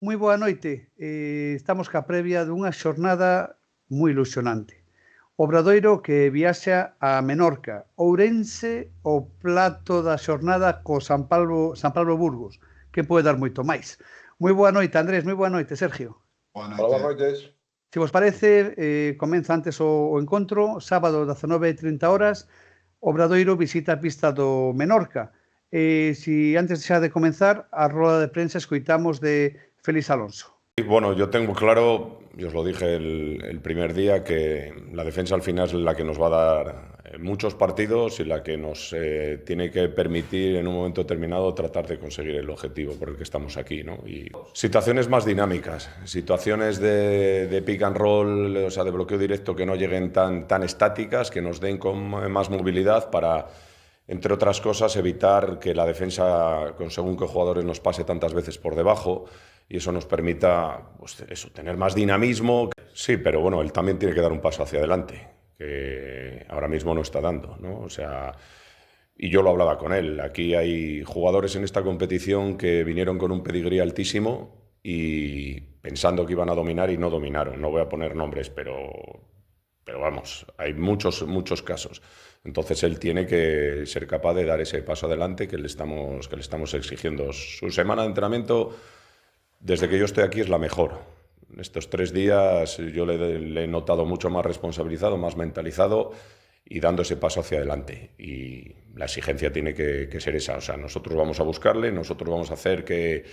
moi boa noite. Estamos ca previa dunha xornada moi ilusionante. Obradoiro que viaxa a Menorca, Ourense, o plato da xornada co San Pablo Burgos, que pode dar moito máis. Moi boa noite, Andrés, moi boa noite, Sergio. Boa Hola, boas noite. noites. Se vos parece, comeza antes o encontro, sábado 19:30 Obradoiro visita a pista do Menorca. Si antes xa de comenzar, a roda de prensa escoitamos de Félix Alonso. Bueno, yo tengo claro, y os lo dije el primer día, que la defensa al final es la que nos va a dar muchos partidos y la que nos tiene que permitir en un momento determinado tratar de conseguir el objetivo por el que estamos aquí, ¿no? Y situaciones más dinámicas, situaciones de pick and roll, o sea, de bloqueo directo que no lleguen tan estáticas, que nos den con más movilidad para, entre otras cosas, evitar que la defensa con según qué jugadores nos pase tantas veces por debajo y eso nos permita, pues, eso, tener más dinamismo. Sí, pero bueno, él también tiene que dar un paso hacia adelante, que ahora mismo no está dando, ¿no? O sea, y yo lo hablaba con él. Aquí hay jugadores en esta competición que vinieron con un pedigrí altísimo y pensando que iban a dominar y no dominaron. No voy a poner nombres, pero vamos, hay muchos casos. Entonces él tiene que ser capaz de dar ese paso adelante que le estamos exigiendo. Su semana de entrenamiento, desde que yo estoy aquí, es la mejor. Estos 3 días yo le he notado mucho más responsabilizado, más mentalizado y dando ese paso hacia adelante. Y la exigencia tiene que ser esa. O sea, nosotros vamos a buscarle, nosotros vamos a hacer que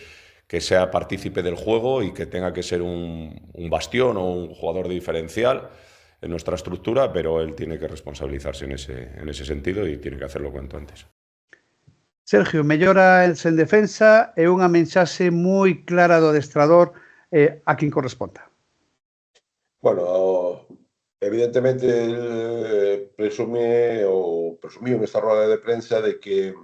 sea partícipe del juego y que tenga que ser un bastión o un jugador diferencial en nuestra estructura, pero él tiene que responsabilizarse en ese sentido y tiene que hacerlo cuanto antes. Sergio, melloras en defensa e unha mensaxe moi clara do adestrador a quen corresponda. Bueno, evidentemente presumiu nesta roda de prensa de que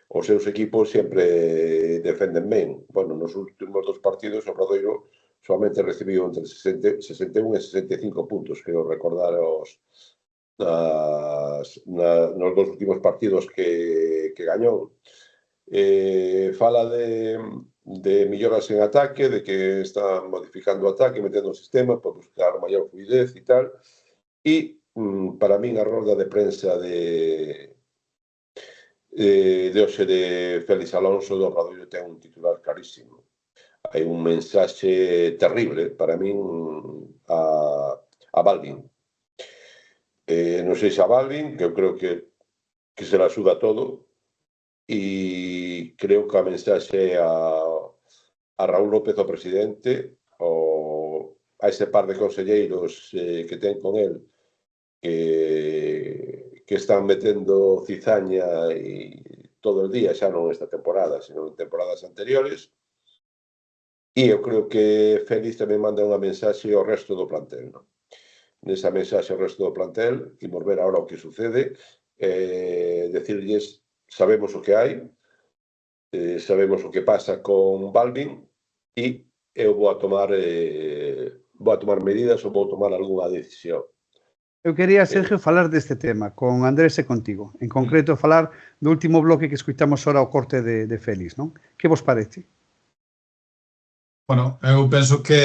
os seus equipos sempre defenden ben. Bueno, nos últimos 2 partidos o Obradoiro solamente recibiu entre 61 e 65 puntos, creo recordar nos 2 últimos partidos que gañou. Fala de melloras en ataque, de que está modificando o ataque, metendo o sistema para buscar maior fluidez e tal. E para min a rolda de prensa de hoxe de Félix Alonso do Obradoiro ten un titular clarísimo. Hai un mensaxe terrible para min a Balvin. Non sei se a Balvin, que eu creo que se la suda todo, e creo que a mensaxe a Raúl López, o presidente, a ese par de conselleiros que ten con el, que están metendo cizaña todo el día, xa non esta temporada, sino en temporadas anteriores. E eu creo que Félix tamén manda unha mensaxe ao resto do plantel, non? Nesa mensaxe ao resto do plantel, imos ver agora o que sucede, decirlles, sabemos o que hai, sabemos o que pasa con Balvin e eu vou a tomar medidas ou vou tomar algunha decisión. Eu quería, Sergio, falar deste tema con Andrés e contigo. En concreto, falar do último bloque que escuitamos ahora o corte de Félix, non? Que vos parece? Bueno, eu penso que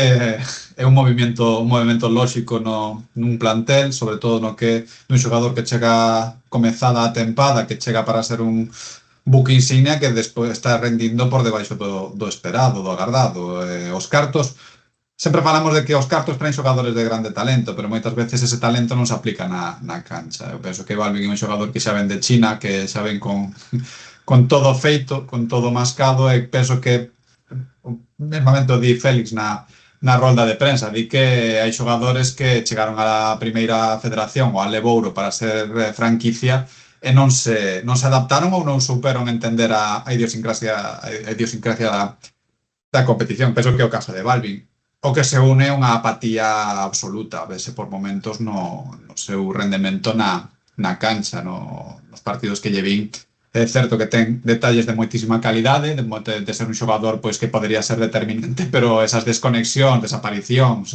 é un movimento lóxico nun plantel, sobre todo no que nun xogador que chega comezada a tempada, que chega para ser un buque insignia que despois está rendindo por debaixo do esperado, do agardado. Os cartos, sempre falamos de que os cartos traen xogadores de grande talento, pero moitas veces ese talento non se aplica na cancha. Eu penso que Balvin é un xogador que xa ven de China, que xa ven con todo feito, con todo mascado, e penso que mesmamente o di Félix na rolda de prensa, di que hai xogadores que chegaron á primeira federación ou a Lebouro para ser franquicia e non se adaptaron ou non souperon entender a idiosincrasia da competición. Penso que é o caso de Balvin. O que se une é unha apatía absoluta, vese por momentos no seu rendemento na cancha, nos partidos que lle vin. É certo que ten detalles de moitísima calidade, de ser un xogador pois que podería ser determinante, pero esas desconexións, desaparicións,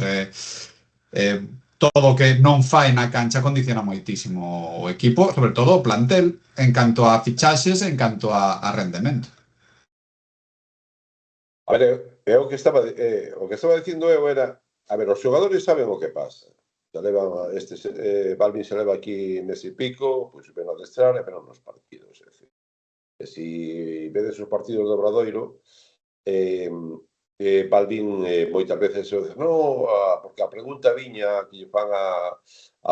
todo o que non fai na cancha condiciona moitísimo o equipo, sobre todo o plantel, en canto a fichaxes, en canto a rendemento. A ver, o que estaba dicindo eu era, a ver, os xogadores saben o que pasa. Balvin se leva aquí mes e pico, pois ven a adestrar e ven nos partidos. É dicir, se vedes os partidos do Obradoiro, Balvin moitas veces no, porque a pregunta viña que lle fan a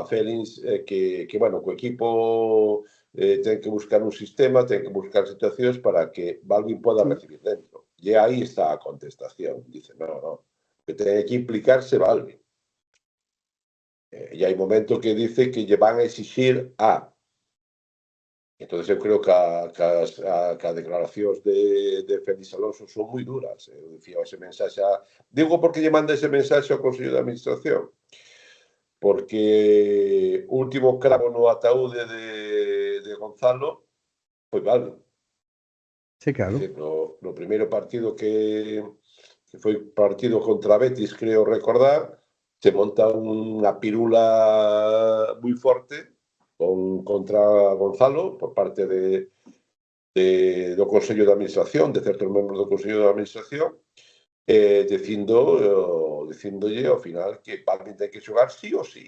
Félix que bueno, co equipo ten que buscar un sistema, ten que buscar situacións para que Balvin poda recibir dentro. E aí está a contestación. Dice, no, que ten que implicarse Balvin. E hai momento que dice que lle van a exixir a. Entón, eu creo que as declaracións de Félix Alonso son moi duras. Eu dicía ese mensaxe digo porque lle manda ese mensaxe ao Consello de Administración. Porque o último cravo no ataúde de Gonzalo foi Balvin. Sí, claro. Dice, no primeiro partido que foi partido contra Betis, creo recordar, se monta unha pirula moi forte contra Gonzalo por parte do Consello de Administración, de certos membros do Consello de Administración, dicindolle ao final que Balvin ten que xogar sí ou sí.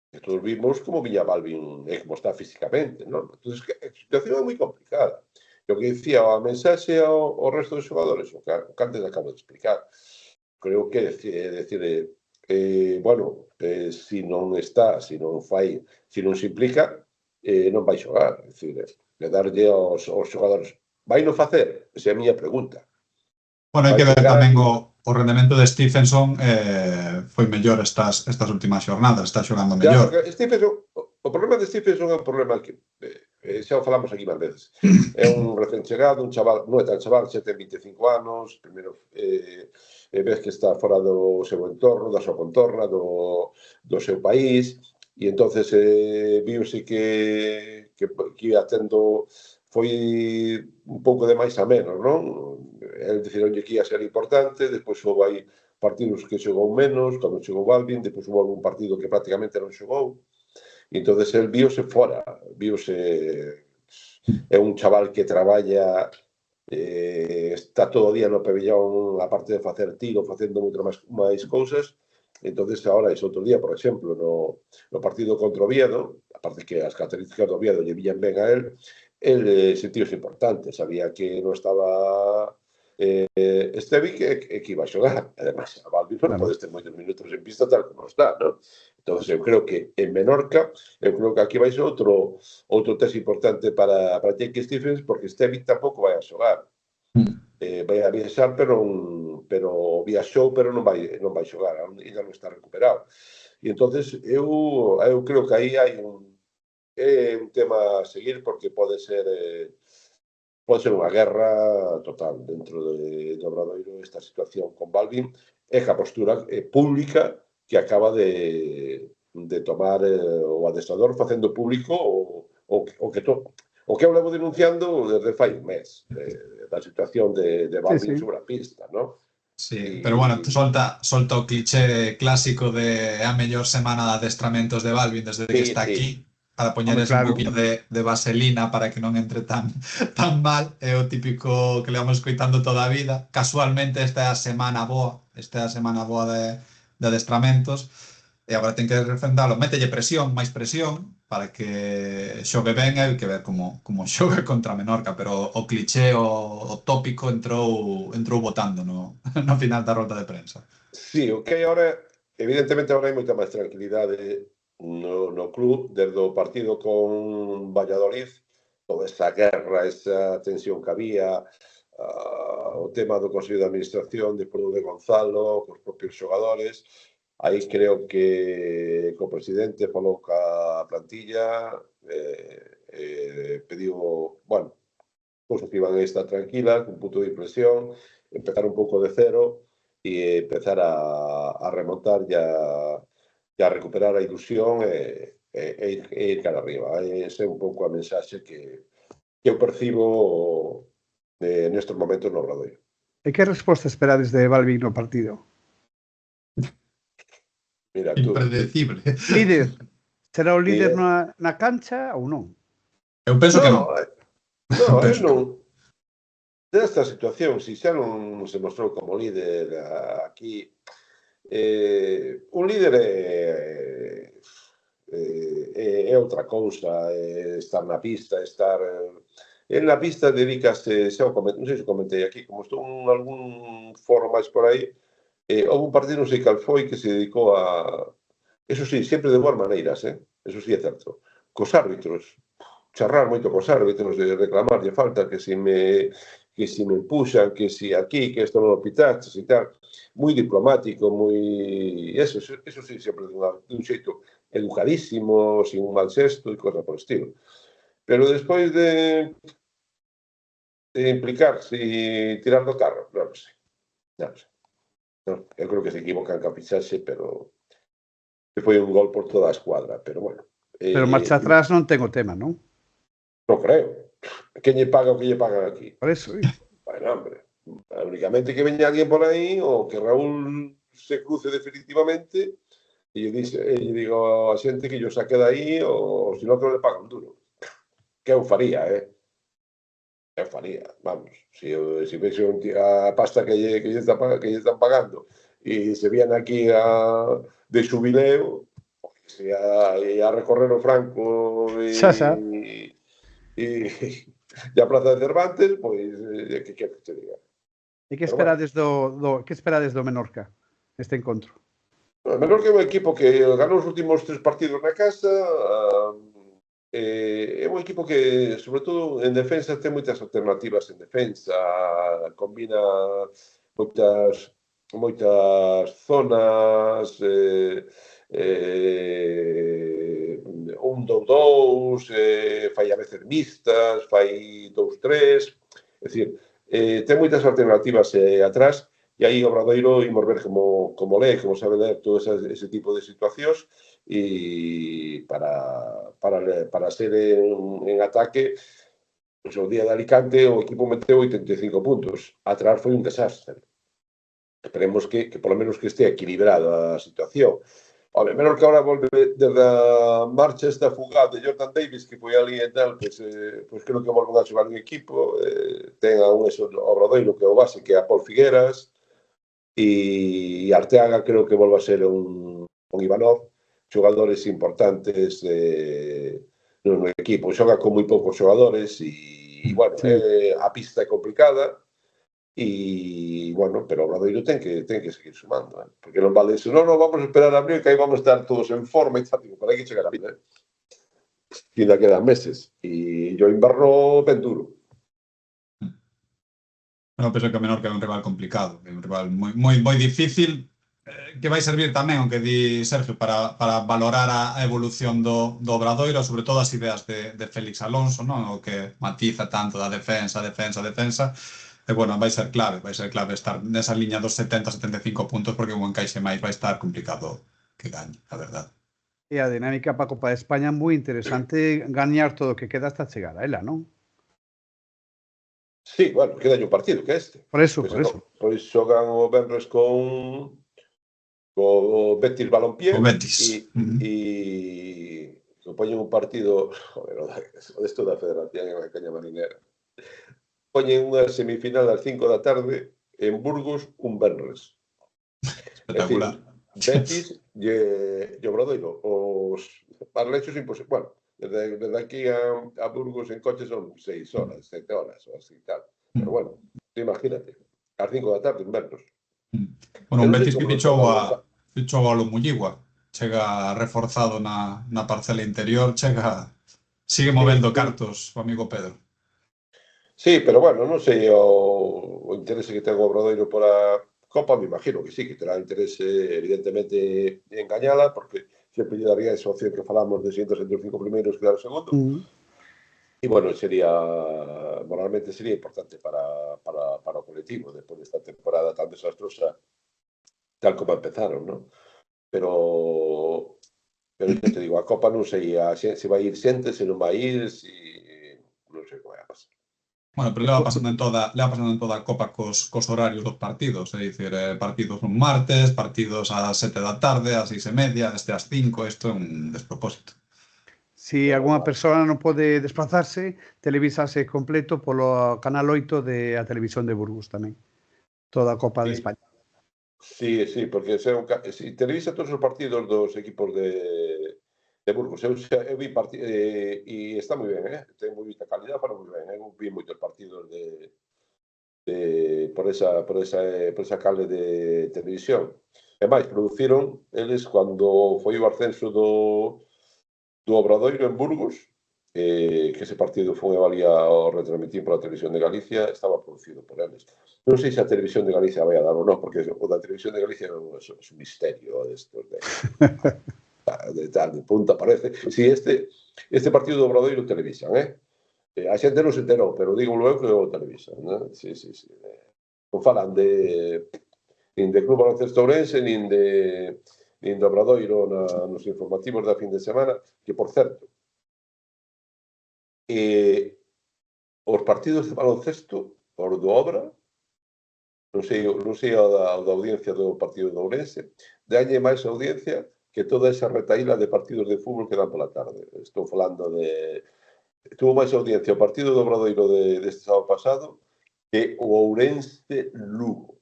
E todos vimos como viña Balvin e como está físicamente, non? Entón, a situación é moi complicada. O que dicía a mensaxe ao resto dos xogadores, o que antes acabo de explicar. Creo que decir, bueno, se non está, se non fai, se non se implica, non vai xogar. É dicir, de darlle aos xogadores. Vai non facer? Esa é a miña pregunta. Bueno, hai que ver tamén o rendemento de Stephenson foi mellor estas últimas xornadas, está xogando mellor. O problema de Stephenson é un problema que xa o falamos aquí máis veces. É un recén chegado, un chaval, non é tan chaval, xa ten 25 anos, primeiro ves que está fora do seu entorno, da súa contorna, do seu país, e entonces viuse que ia tendo, foi un pouco de máis a menos, non? El decironlle que ia ser importante, despois houve aí partidos que xogou menos, cando xogou Balvin, despois houve algún partido que prácticamente non xogou, e entonces el viuse fora, é un chaval que traballa, está todo o día no pabellón, a parte de facer tiro, facendo moito máis cousas. Entonces, agora, ese outro día, por exemplo, no partido contra Oviedo, aparte que as características do Oviedo lle villan ben a el sentíose importante, sabía que non estaba Estevi que iba a xogar. Además, a Balvin non podes ter moitos minutos en pista tal como está, non? Entón, eu creo que en Menorca, eu creo que aquí vai ser outro test importante para Jake Stephens, porque Estevi tampouco vai a xogar. Vai a viaxar, pero viaxou, pero non vai xogar, ainda non está recuperado. E entonces eu creo que aí hai un tema a seguir, porque pode ser unha guerra total dentro do Obradoiro esta situación con Balvin e a postura pública que acaba de tomar o adestrador facendo público o que eu levo denunciando desde fai un mes da situación de Balvin sobre a pista, non? Sí, pero bueno, solta o cliché clásico de a mellor semana de adestramentos de Balvin desde que está aquí, para poñeres un poquinho de vaselina para que non entre tan mal. É o típico que le vamos escoitando toda a vida. Casualmente esta é a semana boa de adestramentos, e agora ten que refrendalo, mételle presión, máis presión, para que xogue ben, e hai que ver como xogue contra Menorca, pero o cliché, o tópico entrou botando no final da rolda de prensa. Sí, o que hai agora, evidentemente agora hai moita máis tranquilidade no club, desde o partido con Valladolid, toda esa guerra, esa tensión que había, o tema do Consello de Administración, despois de Gonzalo, cos propios xogadores. Aí creo que o presidente falou ca plantilla, pediu, bueno, cousas que iban a estar tranquilas, un punto de inflexión, empezar un pouco de cero e empezar a remontar e a recuperar a ilusión e ir cara arriba. Ese é un pouco a mensaxe que eu percibo nestes momentos no Obradoiro. E que resposta esperades de Balvin no partido? Mira, tú. Impredecible. Líder. Será o líder na cancha ou non? Eu penso que non. Non, desta situación, si xa non se mostrou como líder aquí, un líder é outra cousa, estar na pista, estar... En na pista dedícase, xa non sei se comentei aquí, como estou en algún foro máis por aí, houve un partido, non sei cal foi, que se dedicou a... Eso sí, sempre de boas maneiras, eso sí é certo. Cos árbitros, charrar moito cos árbitros, reclamarlle falta, que si me empuxan, que si aquí, que isto non o pitaches e tal. Moi diplomático, moi... Eso sí, sempre dun xeito educadísimo, sin un mal xesto e cosas por estilo. Pero despois de implicarse e tirar do carro, non sei. Non, eu creo que se equivocan ca fichaxe, pero que foi un gol por toda a escuadra, pero bueno. Pero marcha atrás non ten o tema, non? Non creo. Quen lle paga o que lle pagan aquí? Por eso, Bueno, hombre, únicamente que veña alguén por aí ou que Raúl se cruce definitivamente e lle digo a xente que yo saque de aí ou se non que non le pagan duro. Que eu faría, Eu faría, vamos. Se vexo a pasta que lle están pagando e se viene aquí de xubileo e a recorrer o Franco e a Plaza de Cervantes, pois, que queres que te diga? E que esperades do Menorca neste encontro? O Menorca é un equipo que ganou os últimos 3 partidos na casa, é un equipo que, sobre todo, en defensa ten moitas alternativas en defensa, combina moitas zonas, 1-2-2, fai a veces mixtas, fai 2-3, é dicir, ten moitas alternativas atrás, e aí Obradoiro imos ver como lee, como sabe ler todo ese tipo de situacións, e para ser en ataque, pues, o día de Alicante o equipo meteu 85 puntos, atrás foi un desastre. Esperemos que polo menos que este equilibrada a situación. Home, menos que ahora volve desde a marcha esta fugaz de Jordan Davis, que foi ali e tal, pues creo que volven a xogar un equipo, ten a un Obradoiro que é o base, que é a Paul Figueras, e Arteaga creo que volve a ser un Ivanov, xogadores importantes no equipo. Xoga con moi poucos xogadores e, bueno, a pista é complicada e, bueno, pero o Obradoiro ten que seguir sumando, porque non vale eso. Non, vamos a esperar a abril, que aí vamos a estar todos en forma e tal. Digo, para que chegar a vida, Ainda quedan meses e o inverno ben duro. Eu penso que o Menorca é un rival complicado, é un rival moi difícil, que vai servir tamén, o que di Sergio, para valorar a evolución do Obradoiro, sobre todo as ideas de Félix Alonso, non? O que matiza tanto da defensa, e, bueno, vai ser clave estar nesa liña dos 70-75 puntos, porque un encaixe máis vai estar complicado que gañe, a verdade. E a dinámica para a Copa de España é moi interesante, gañar todo o que queda hasta chegar a ela, non? Sí, bueno, queda un partido que é este. Por eso. Pois xogan o Benres con Betis Balompié. O Betis. E poñen un partido, joder, esto da Federación en la Caña Marinera. Poñen unha semifinal ás 5 da tarde en Burgos un Benres. Espectacular. Betis e Obradoiro. Os parlechos imposibles. Bueno, desde aquí a Burgos en coche son 6 horas, 7 horas ou así tal. Pero bueno, imagínate, ás 5 da tarde en Benres. Bueno, un Betis que fichou a Lomulligua, chega reforzado na parcela interior, sigue movendo cartos o amigo Pedro. Sí, pero bueno, non sei o interese que ten o Obradoiro por a Copa, me imagino que sí, que terá interese evidentemente en gañala, porque sempre lle daría esa opción que falamos de xentes entre os 5 primeiros quedar o segundo. E, bueno, moralmente sería importante para o colectivo despois desta temporada tan desastrosa tal como empezaron, non? Pero te digo, a Copa non sei se vai ir xente, se non vai ir, non sei como vai a pasar. Bueno, pero leva pasando en toda a Copa cos horarios dos partidos, é dicir, partidos un martes, partidos ás 7 da tarde, ás 6:30, ás 5, isto é un despropósito. Si algunha persoa non pode desplazarse, televísase completo polo Canal 8 de a Televisión de Burgos tamén. Toda a Copa de España. Sí, porque televisa todos os partidos dos equipos de Burgos. Eu vi partidos e está moi ben, ten moi moita calidad, para moi ben. Eu vi moitos partidos por esa cable de televisión. E máis, produciron eles cando foi o ascenso do Obradoiro en Burgos, que ese partido foi valía o retransmitir pola Televisión de Galicia, estaba producido por eles. Non sei se a Televisión de Galicia vai a dar ou non, porque o da Televisión de Galicia é un misterio destos de punta parece. Si este partido do Obradoiro televisan, a xente non se enterou, pero digo eu que o televisan, Sí. Non falan nin de Club Baloncesto Ourense, nin do Obradoiro nos informativos da fin de semana, que, por certo, os partidos de baloncesto, os do Obra, non sei a da audiencia do partido de Ourense, dalle máis audiencia que toda esa retaíla de partidos de fútbol que dan pola tarde. Estou falando tuvo máis audiencia o partido do Obradoiro deste sábado pasado que o Ourense Lugo.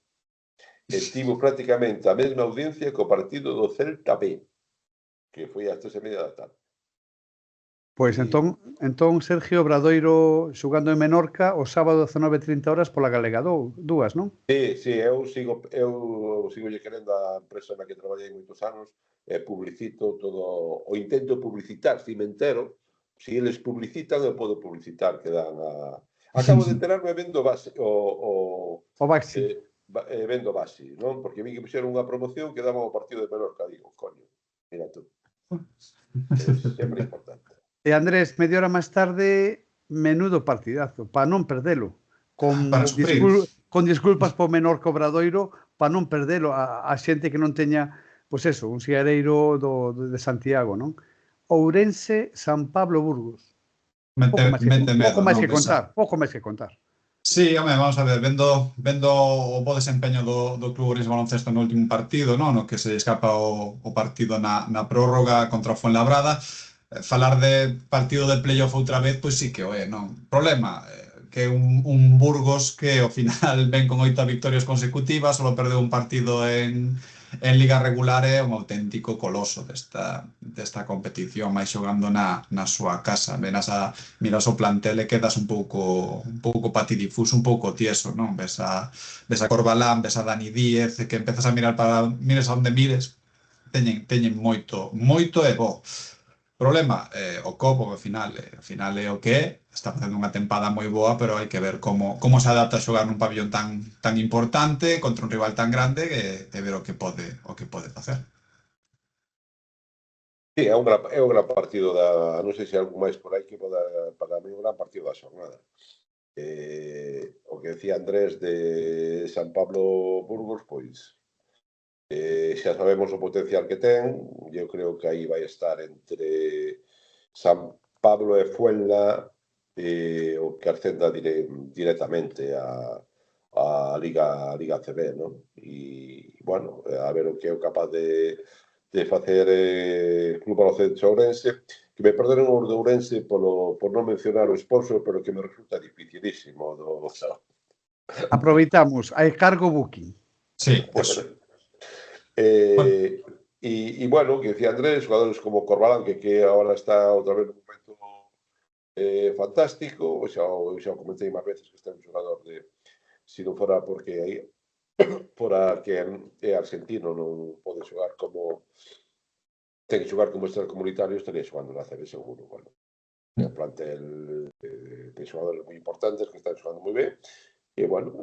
Estivo prácticamente a mesma audiencia que o partido do Celta B, que foi ás 3:30 da tarde. Pois entón, Sergio, Obradoiro xogando en Menorca o sábado 19:30 pola Galega 2, non? Sí, eu sigo lle querendo a empresa na que traballei moitos anos, publicito todo, o intento publicitar, Cimentero, se eles publicitan, eu podo publicitar, que dan a... Acabo de enterarme vendo Baxi, o Baxi. Vendo Baxi, non? Porque vi que puxeron unha promoción que daban o partido de Menorca, digo, coño, mira tú. É sempre importante. E Andrés, media hora máis tarde, menudo partidazo, para non perdelo. Con disculpas por Menorca Obradoiro, para non perdelo a xente que non teña, pois eso, un siareiro de Santiago, non? Ourense, San Pablo, Burgos. Pouco máis que contar. Sí, home, vamos a ver, vendo o bo desempeño do Club Ourense Baloncesto no último partido, no que se escapa o partido na prórroga contra o Fuenlabrada, falar de partido de playoff outra vez, pois sí que o é, non? Problema, que un Burgos que ao final ven con 8 victorias consecutivas, só perdeu un partido en Liga regular, é un auténtico coloso desta competición, máis xogando na súa casa. Miras o plantel e quedas un pouco patidifuso, un pouco tieso, non? Ves a Corbalán, ves a Dani Díez, que empezas a mires a onde mires, teñen moito e bo. Problema, o Copo, ao final é o que é, está facendo unha tempada moi boa, pero hai que ver como se adapta a xogar nun pabillón tan importante contra un rival tan grande e ver o que pode facer. Sí, é un gran partido non sei se hai algo máis por aí que para mí un gran partido da xornada. O que decía Andrés de San Pablo Burgos, pois xa sabemos o potencial que ten, eu creo que aí vai estar entre San Pablo e Fuenla o que ascenda directamente a Liga ACB, non? E, bueno, a ver o que é capaz de facer Club Baloncesto Ourense, que me perdonen os de Ourense por non mencionar o sponsor, pero que me resulta dificilísimo. Aproveitamos, hai cargo booking. Sí, eso. E bueno, que decía Andrés, jugadores como Corbalán, que agora está outra vez nun momento fantástico, xa o comentei máis veces que está un xogador se non fora porque é argentino, non pode xogar ten que xogar como extracomunitario, estaría xogando na CB seguro. Bueno, o plantel ten xogadores moi importantes que están xogando moi ben, e bueno,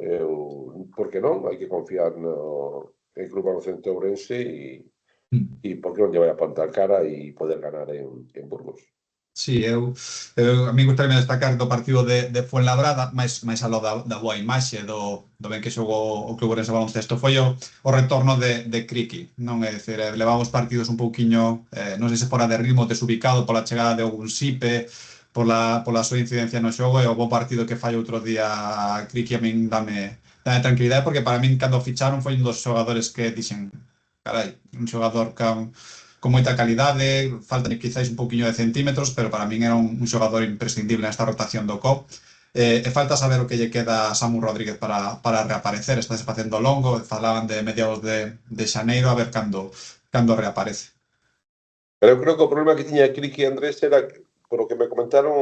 por que non? Hai que confiar en Club Baloncesto Ourense e por que non lle vai a plantar cara e poder ganar en Burgos. Sí, a mí gustaría destacar do partido de Fuenlabrada, máis aló da boa imaxe do ben que xogou o Club Ourense Baloncesto, foi o retorno de Criqui, non? É dicir, levamos partidos un pouquiño, non sei se fora de ritmo, desubicado pola chegada de Ogunsipe, pola súa incidencia no xogo, e o bo partido que fai outro día Criqui a min dame tranquilidade, porque para min cando ficharon foi un dos xogadores que dixen, carai, un xogador moita calidade, falta quizáis un pouquiño de centímetros, pero para min era un xogador imprescindible nesta rotación do COP. E falta saber o que lle queda a Samu Rodríguez para reaparecer. Está facendo longo, falaban de mediados de xaneiro, a ver cando reaparece. Pero eu creo que o problema que tiña Criqui e Andrés era, por o que me comentaron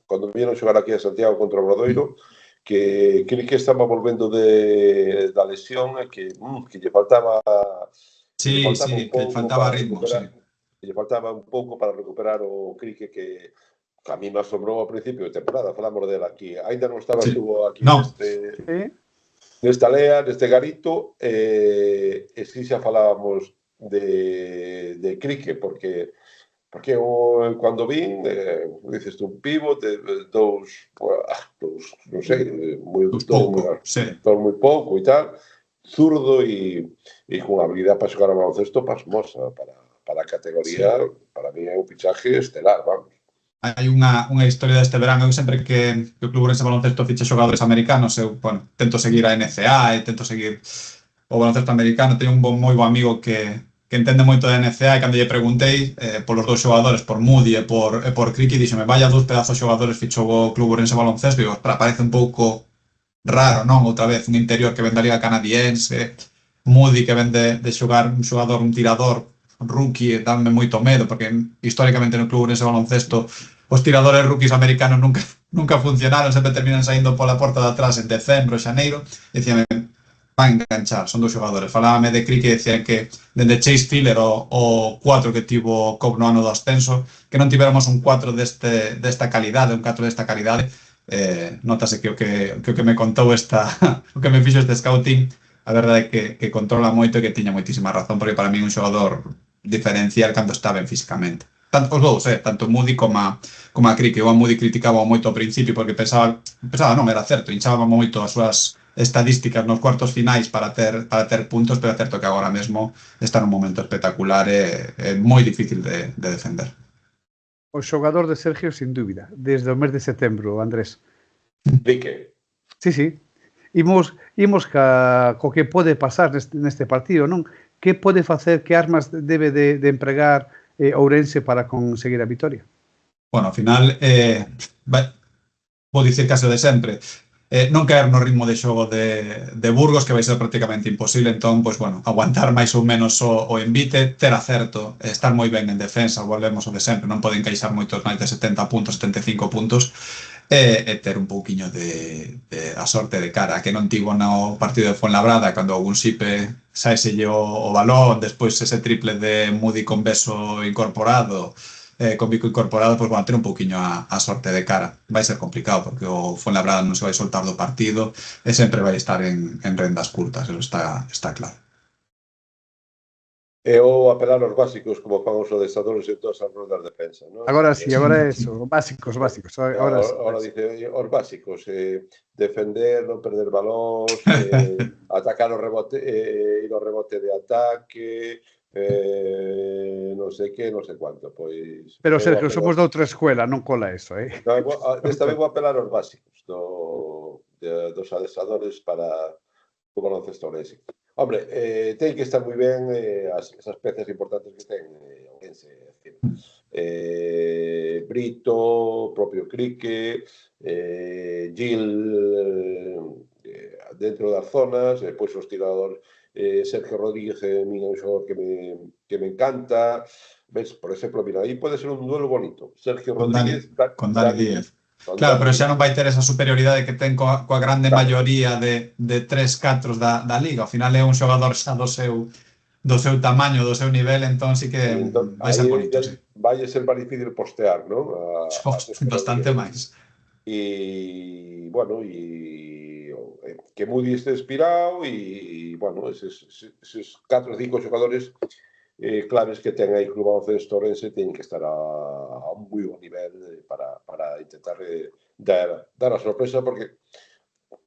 cando vieron xogar aquí a Santiago contra o Obradoiro, que Criqui estaba volvendo da lesión e que lle faltaba que faltaba ritmo, sí. Que lle faltaba un pouco para recuperar o Criqui que a mí me asombrou ao principio de temporada, falamos dela aquí, ainda non estaba estuvo aquí nesta lea, neste garito, e si xa falábamos de Criqui, porque cando vin, dices un pivot, dous, non sei, dous moi pouco e tal, zurdo e con habilidade para xogar a baloncesto pasmosa, para a categoría, para mí é un fichaje estelar, vamos. Hai unha historia deste verán. Eu sempre que o Club Ourense Baloncesto ficha xogadores americanos, eu tento seguir a NCAA e tento seguir o baloncesto americano. Teño un moi bo amigo que entende moito da NCAA e cando lle preguntei polos dous xogadores, por Moody e por Criqui, díxome, vaya dous pedazos xogadores fichou o Club Ourense Baloncesto, e parece un pouco raro, non? Outra vez, un interior que ven da Liga Canadiense, Moody que ven de xogar un xogador, un tirador rookie, danme moito medo, porque históricamente no Club Ourense Baloncesto os tiradores rookies americanos nunca funcionaron, sempre terminan saindo pola porta de atrás en decembro, xaneiro, e dicíame, van enganchar, son dous xogadores. Falábame de Criqui e decían que dende Chase Filler o 4 que tivo COP no ano do ascenso, que non tivéramos un 4 desta calidade, un 4 desta calidade. Notase que o que me contou o que me fixo este scouting, a verdade é que controla moito e que tiña moitísima razón, porque para mí un xogador diferencial cando está ben físicamente. Os dous, tanto Moody como a Criqui. Eu a Moody criticaba moito ao principio porque pensaba non, era certo, hinchábamos moito as súas estadísticas nos cuartos finais para ter puntos, pero é certo que agora mesmo está nun momento espectacular e é moi difícil de defender. O xogador de Sergio, sin dúbida, desde o mes de setembro, Andrés. De que? Sí. Imos co que pode pasar neste partido, non? Que pode facer, que armas debe de empregar Ourense para conseguir a vitoria? Bueno, ao final, vou dicir case de sempre, non caer no ritmo de xogo de Burgos, que vai ser prácticamente imposible. Entón, aguantar máis ou menos o envite, ter acerto, estar moi ben en defensa, volvemos ao de sempre, non poden encaixar moitos máis de 70 puntos, 75 puntos, e ter un pouquiño de a sorte de cara, que non tivo no partido de Fuenlabrada, cando algún Sipe saeselle o balón, despois ese triple de Moody con beso incorporado, con bico incorporado, ter un pouquiño a sorte de cara. Vai ser complicado, porque o Fuenlabrada non se vai soltar do partido e sempre vai estar en rendas curtas, eso está claro. E o apelar aos básicos, como fan os adestradores en todas as rondas de defensa, non? Agora sí, agora é eso, básicos. Agora dice, os básicos, defender, non perder balóns, atacar o rebote, ir ao rebote de ataque, non sei que, non sei cuánto, pois... Pero, Sergio, somos de outra escuela, non cola eso, Desta vez vou apelar aos básicos dos adestradores para o baloncesto ourense. Hombre, ten que estar moi ben esas pezas importantes que ten Ourense, Brito, propio Criqui, Gil dentro das zonas, depois os tiradores, Sergio Rodríguez é un xogador que me encanta. Ves, por exemplo, mira, aí pode ser un duelo bonito. Sergio Rodríguez con Dani Díaz. Claro, pero xa non vai ter esa superioridade que ten coa grande maioría de 3-4 da Liga. Ao final é un xogador xa do seu tamaño, do seu nivel, entón sí que vai ser bonito. Vai ser máis difícil postear, non? Bastante máis. E, bueno, que Moody este inspirado e, bueno, eses 4 ou 5 xogadores claves que ten aí Club Baloncesto Ourense teñen que estar a un moi bon nivel para intentar dar a sorpresa, porque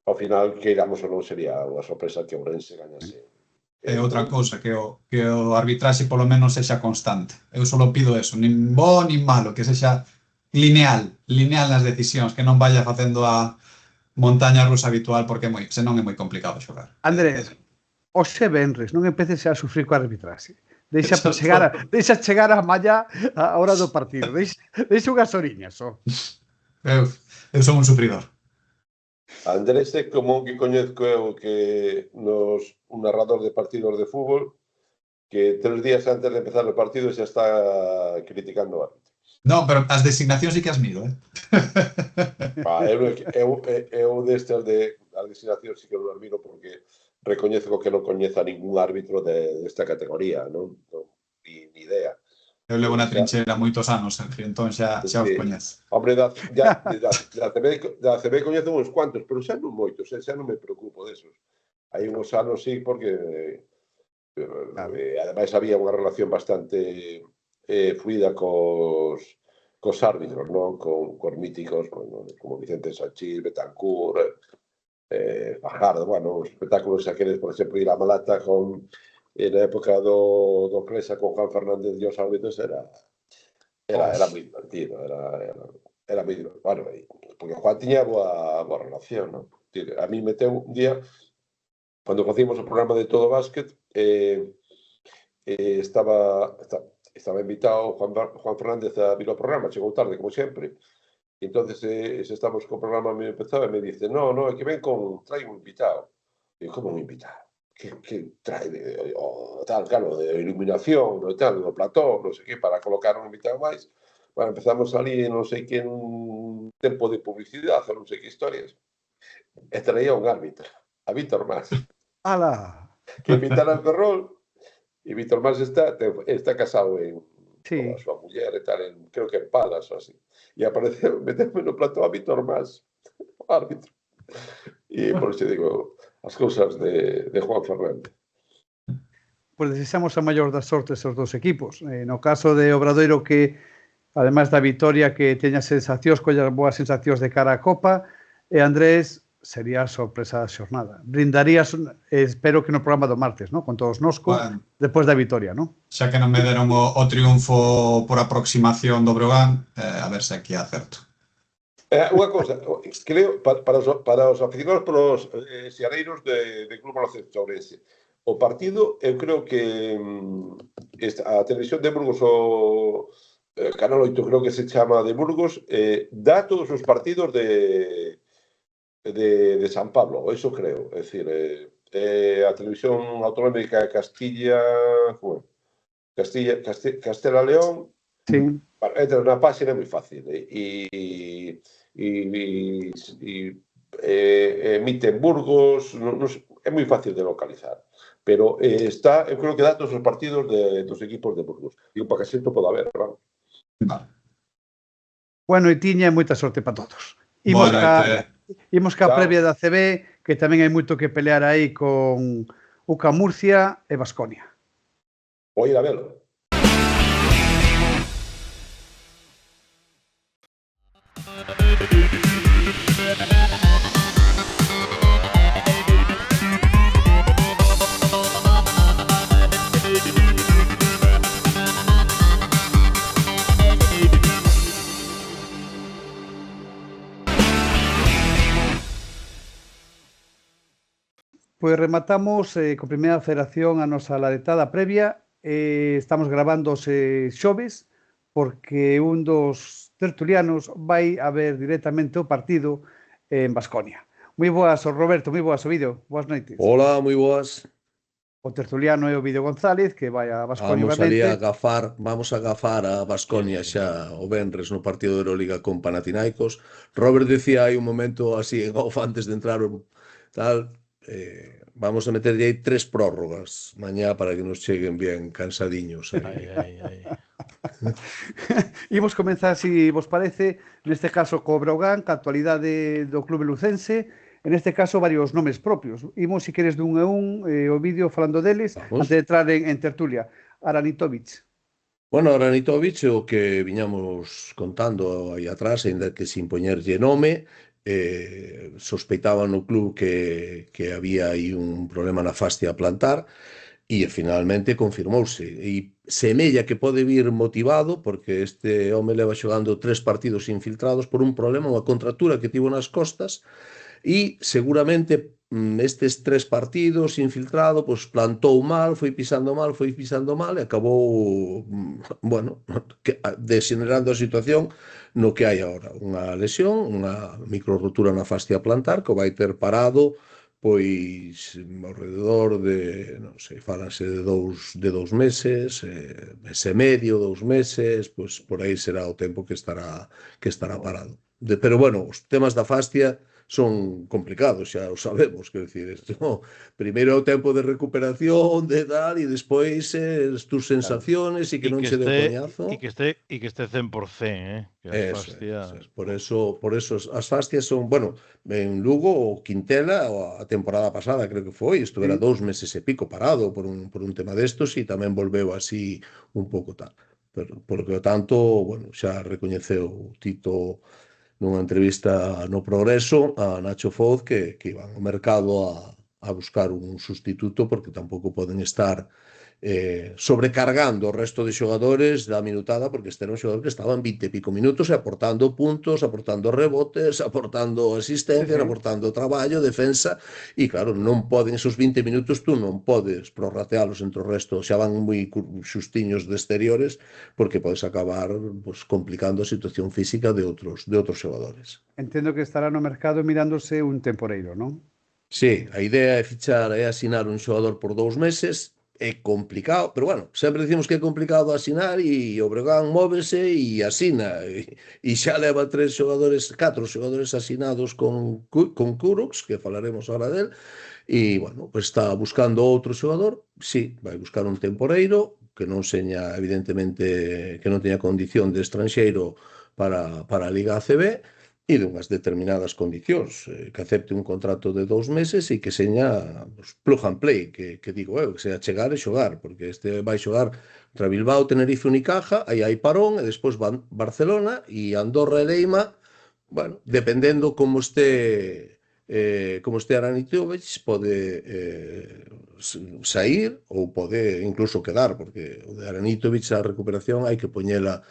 ao final, queiramos ou non, sería unha sorpresa que Ourense gañase. É outra cousa, que o arbitraxe polo menos sexa constante. Eu só pido eso, nin bo nin malo, que sexa lineal nas decisións, que non vaya facendo a montaña rusa habitual, porque senón é moi complicado xogar. Andrés, hoxe venres, non empeces a sufrir coa arbitraxe. Deixa chegar a malla a hora do partido. Deixa unhas oriñas, só. Eu son un sufridor. Andrés é como que coñezco eu que un narrador de partidos de fútbol que 3 días antes de empezar o partido xa está criticando o árbitro. Non, pero as designacións sí que as miro, Eu destas de as designacións sí que non as miro porque recoñezo que non coñeza ningún árbitro desta categoría, non? Ni idea. Eu levo na trinchera moitos anos, Sergio, entón xa os coñezo. Hombre, da CB coñezo uns cuantos, pero xa non moitos, xa non me preocupo desos. Hai uns anos sí, porque ademais había unha relación bastante fluida cos árbitros, non? Cos míticos, como Vicente Sanchís, Betancourt, Fajardo, os espectáculos aqueles, por exemplo, ir a Malata na época do Cresa con Juan Fernández e os árbitros era moi divertido, era moi divertido, porque Juan tiña boa relación, non? A mí meteu un día, cando facíamos o programa de Todo Básquet, estaba invitado Juan Fernández a vir ao programa, chegou tarde, como sempre, e entonces se estamos co programa me empezaba e me dice, no, é que trae un invitado. E como un invitado? Que trae tal, claro, de iluminación, do plató, non sei que, para colocar un invitado máis. Bueno, empezamos ali, non sei que, un tempo de publicidade, non sei que historias, e traía un árbitro, a Víctor Mas. ¡Hala! Que invitara al Ferrol, e Víctor Mas está casado con a súa muller e tal, creo que en Palas ou así. E apareceu, meteme no plató a Víctor Mas, o árbitro. E por iso digo, as cousas de Juan Fernández. Pois desexamos a maior das sortes aos dos equipos. No caso de Obradoiro, que ademais da vitoria, que teña sensacións, collas boas sensacións de cara á Copa, e Andrés, sería a sorpresa da xornada. Brindarías, espero que no programa do martes, ¿no? Con todos nosco, despois da vitoria, ¿no? Xa que non me deron o triunfo por aproximación do Breogán, a ver se aquí acerto. Unha cousa, creo, para os aficionados, para os seareiros de Club Baloncesto Ourense, o partido, eu creo que a televisión de Burgos, o Canal 8, creo que se chama de Burgos, dá todos os partidos de San Pablo, eso creo. É dicir, a televisión autonómica de Castela-León, entra na página, é moi fácil, e emite en Burgos, é moi fácil de localizar, pero eu creo que dá todos os partidos dos equipos de Burgos, e para que xento poda ver, vamos. Bueno, e tiña moita sorte para todos. Imos ca previa da CB, que tamén hai moito que pelear aí con UCA Murcia e Baskonia. Vou ir a velo. Pois rematamos con primeira federación a nosa laretada previa. Estamos grabando xoves porque un dos tertulianos vai a ver directamente o partido en Baskonia. Moi boas, Roberto, moi boas, Ovidio. Boas noites. Hola, moi boas. O tertuliano é Ovidio González, que vai a Baskonia. Vamos a agafar a Baskonia xa o venres no partido de Euroliga con Panathinaikos. Robert decía hai un momento así en off antes de entrar tal... vamos a meter aí 3 prórrogas mañá para que nos cheguen bien cansadiños. Imos comenzar, se vos parece, neste caso co Breogán, ca actualidade do clube lucense, en este caso varios nomes propios. Imos, se queres, dun a un, o vídeo falando deles, antes de entrar en tertulia. Aranitovic. Bueno, Aranitovic é o que viñamos contando aí atrás, ainda que sin poñerlle nome, sospeitaban no club que había aí un problema na fascia plantar e finalmente confirmouse e semella que pode vir motivado porque este home leva xogando 3 partidos infiltrados por un problema, unha contractura que tivo nas costas e seguramente estes 3 partidos infiltrado, pois plantou mal, foi pisando mal e acabou, bueno, degenerando a situación no que hai agora, unha lesión, unha microrotura na fascia plantar que o vai ter parado pois alrededor de, non sei, fálanse de dous meses, mes e medio, 2 meses, pois por aí será o tempo que estará parado. Pero bueno, os temas da fascia son complicados, xa o sabemos, quero dicir, isto, primeiro o tempo de recuperación, de tal, e despois tus sensaciones e que non che dé coñazo. E que este 100%, que as fascias... Por eso as fascias son, bueno, en Lugo o Quintela a temporada pasada creo que foi, estuvera 2 meses e pico parado por un tema destos e tamén volveu así un pouco tal. Pero, por lo tanto, bueno, xa recoñeceu Tito nunha entrevista no Progreso a Nacho Foz que iban ao mercado a buscar un sustituto porque tampouco poden estar sobrecargando o resto de xogadores da minutada, porque este era un xogador que estaba en 20 e pico minutos e aportando puntos, aportando rebotes, aportando asistencia, aportando traballo, defensa, e claro, non poden esos 20 minutos, tú non podes prorratealos entre o resto, xa van moi xustiños de exteriores, porque podes acabar pues, complicando a situación física de outros xogadores. Entendo que estará no mercado mirándose un temporeiro, non? Sí, a idea é fichar, é asinar un xogador por 2 meses, é complicado, pero bueno, sempre dicimos que é complicado asinar e o Breogán móvese e asina, e xa leva 4 xogadores asinados con Kuroks, que falaremos ahora del, e, bueno, pues está buscando outro xogador, sí, vai buscar un temporeiro, que non seña, evidentemente, que non teña condición de estranxeiro para a Liga ACB, e dunhas determinadas condicións, que acepte un contrato de 2 meses e que seña pues, plug and play, que digo eu, que sea chegar e xogar, porque este vai xogar contra Bilbao, Tenerife, Unicaja, aí hai parón, e despois van Barcelona e Andorra e Leima, bueno, dependendo como este Aranitovic pode sair ou pode incluso quedar, porque o de Aranitovic a recuperación hai que poñela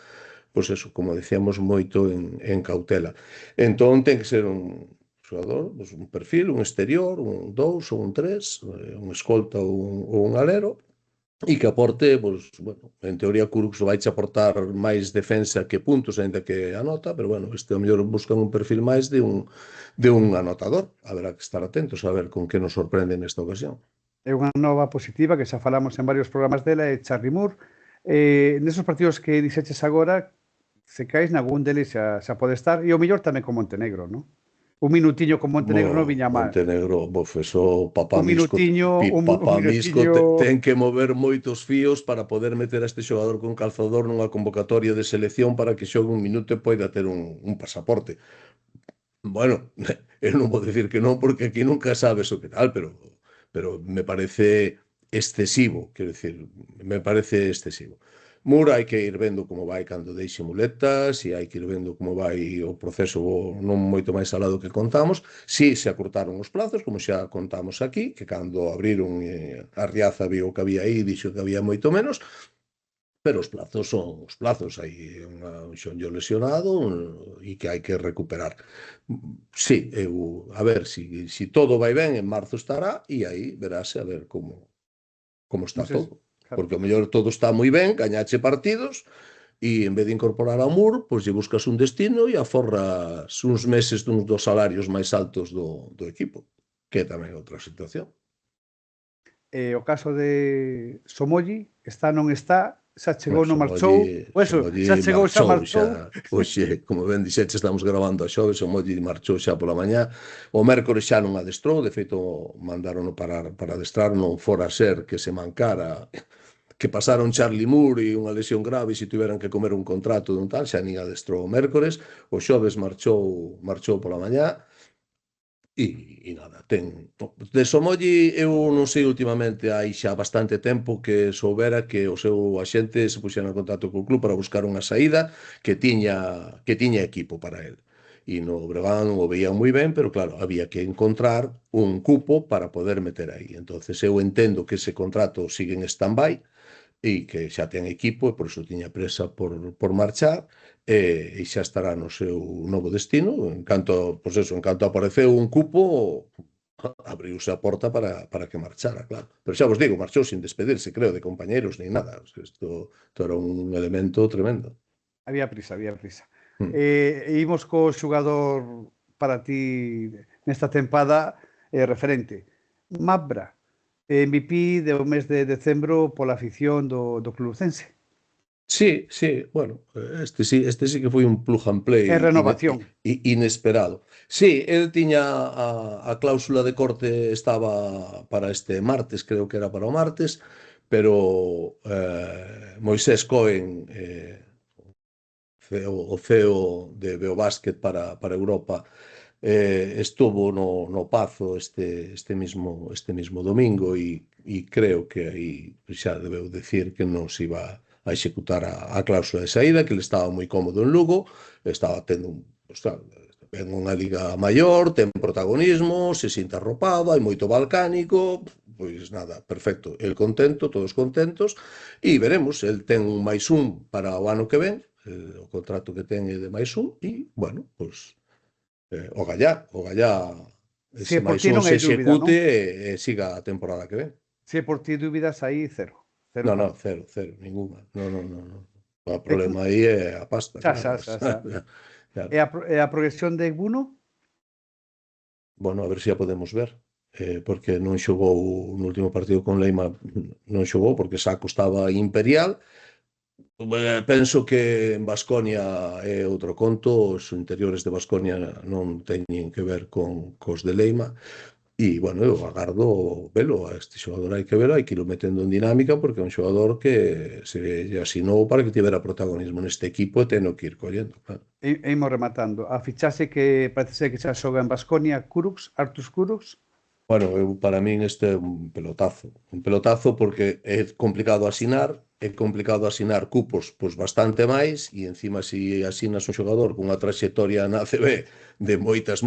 pois eso, como decíamos, moito en cautela. Entón, ten que ser un xogador, pois, un perfil, un exterior, un 2 ou un 3, un escolta ou un alero, e que aporte, pois, bueno, en teoría Kuroks vai aportar máis defensa que puntos, ainda que anota, pero bueno, ao mellor buscan un perfil máis de un anotador. Haberá que estar atentos a ver con que nos sorprende nesta ocasión. É unha nova positiva, que xa falamos en varios programas dela, é Charlie Moore. Nesos partidos que dixeches agora, se caes nalgún deles xa pode estar, e o mellor tamén con Montenegro, non? Un minutiño con Montenegro non viña mal. Montenegro, eso, Papá Misco ten que mover moitos fíos para poder meter a este xogador con calzador nunha convocatoria de selección para que xogue un minuto e poida ter un pasaporte. Bueno, eu non vou dicir que non, porque aquí nunca sabes o que tal, pero me parece excesivo, quero dicir, me parece excesivo. Moore hai que ir vendo como vai cando deixe muletas e hai que ir vendo como vai o proceso non moito máis alá do que contamos. Si se acurtaron os plazos, como xa contamos aquí, que cando abriron a Riaza viu que había aí, dixo que había moito menos, pero os plazos son os plazos, hai un xonllo lesionado e que hai que recuperar. Si, a ver, si todo vai ben, en marzo estará e aí verase a ver como está todo. Porque ao mellor todo está moi ben, gañache partidos e en vez de incorporar a Moore, pois lle buscas un destino e aforras uns meses duns dos salarios máis altos do equipo, que é tamén outra situación. O caso de Somoji, está non está, xa chegou, non marchou, xa chegou, xa marchou. Oxe, como ben dixeche, estamos grabando a xoves, Somoji marchou xa pola mañá, o mércores xa non adestrou, de feito mandaron parar para adestrar, non fora ser que se mancara, que pasaron Charlie Moore e unha lesión grave e se tiveran que comer un contrato dun tal, xa nin adestrou o mércores, o xoves marchou pola mañá, e nada, de Somoji eu non sei últimamente, hai xa bastante tempo que soubera que o seu axente se puxera en contacto co club para buscar unha saída que tiña equipo para el. E no Breogán o veían moi ben, pero claro, había que encontrar un cupo para poder meter aí. Entonces eu entendo que ese contrato sigue en stand-by e que xa ten equipo e por iso tiña presa por marchar e xa estará no seu novo destino. En canto apareceu un cupo, abriuse a porta para que marchara, claro. Pero xa vos digo, marchou sin despedirse, creo, de compañeros ni nada. Isto era un elemento tremendo. Había prisa, había prisa. Mm. Imos co xogador para ti nesta tempada referente. Mabra, MVP do mes de decembro pola afición do Club Cense. Sí, sí, bueno, este sí que foi un plug and play É renovación. inesperado. Sí, el tiña a cláusula de corte estaba para este martes, creo que era para o martes, pero Moisés Cohen, o CEO de Beobásquet para Europa, estuvo no Pazo este mismo domingo e creo que aí xa debeu decir que non se iba a executar a cláusula de saída, que ele estaba moi cómodo en Lugo, estaba tendo en unha liga maior, ten protagonismo, se sinta arropado, hai moito balcánico, pois nada, perfecto, el contento, todos contentos, e veremos, el ten un máis un para o ano que ven, o contrato que ten é de máis un, e, bueno, pois o gallá ese por máis ti un non se hai dúbida, non? execute e siga a temporada que ven. Se por ti dúbidas aí, cero. No, Cero. cero, ninguna. No. O problema aí é a pasta, Xa. claro. E a progresión de Buno? Bueno, a ver se a podemos ver. Porque non xogou no último partido con Leima, non xogou porque Saco estaba imperial. Penso que en Baskonia é outro conto, os interiores de Baskonia non teñen que ver cos de Leima. E, bueno, eu agardo velo a este xogador, hai que velo, hai que irlo metendo en dinámica, porque é un xogador que se lle asinou para que tivera protagonismo neste equipo e teno que ir collendo, claro. Imos rematando. A fichaxe que parece ser que xa xoga en Baskonia, Artus Kurucs. Bueno, para min este é un pelotazo porque é complicado asinar cupos pois bastante máis, e encima se asinas un xogador cunha traxectoria na ACB de moitas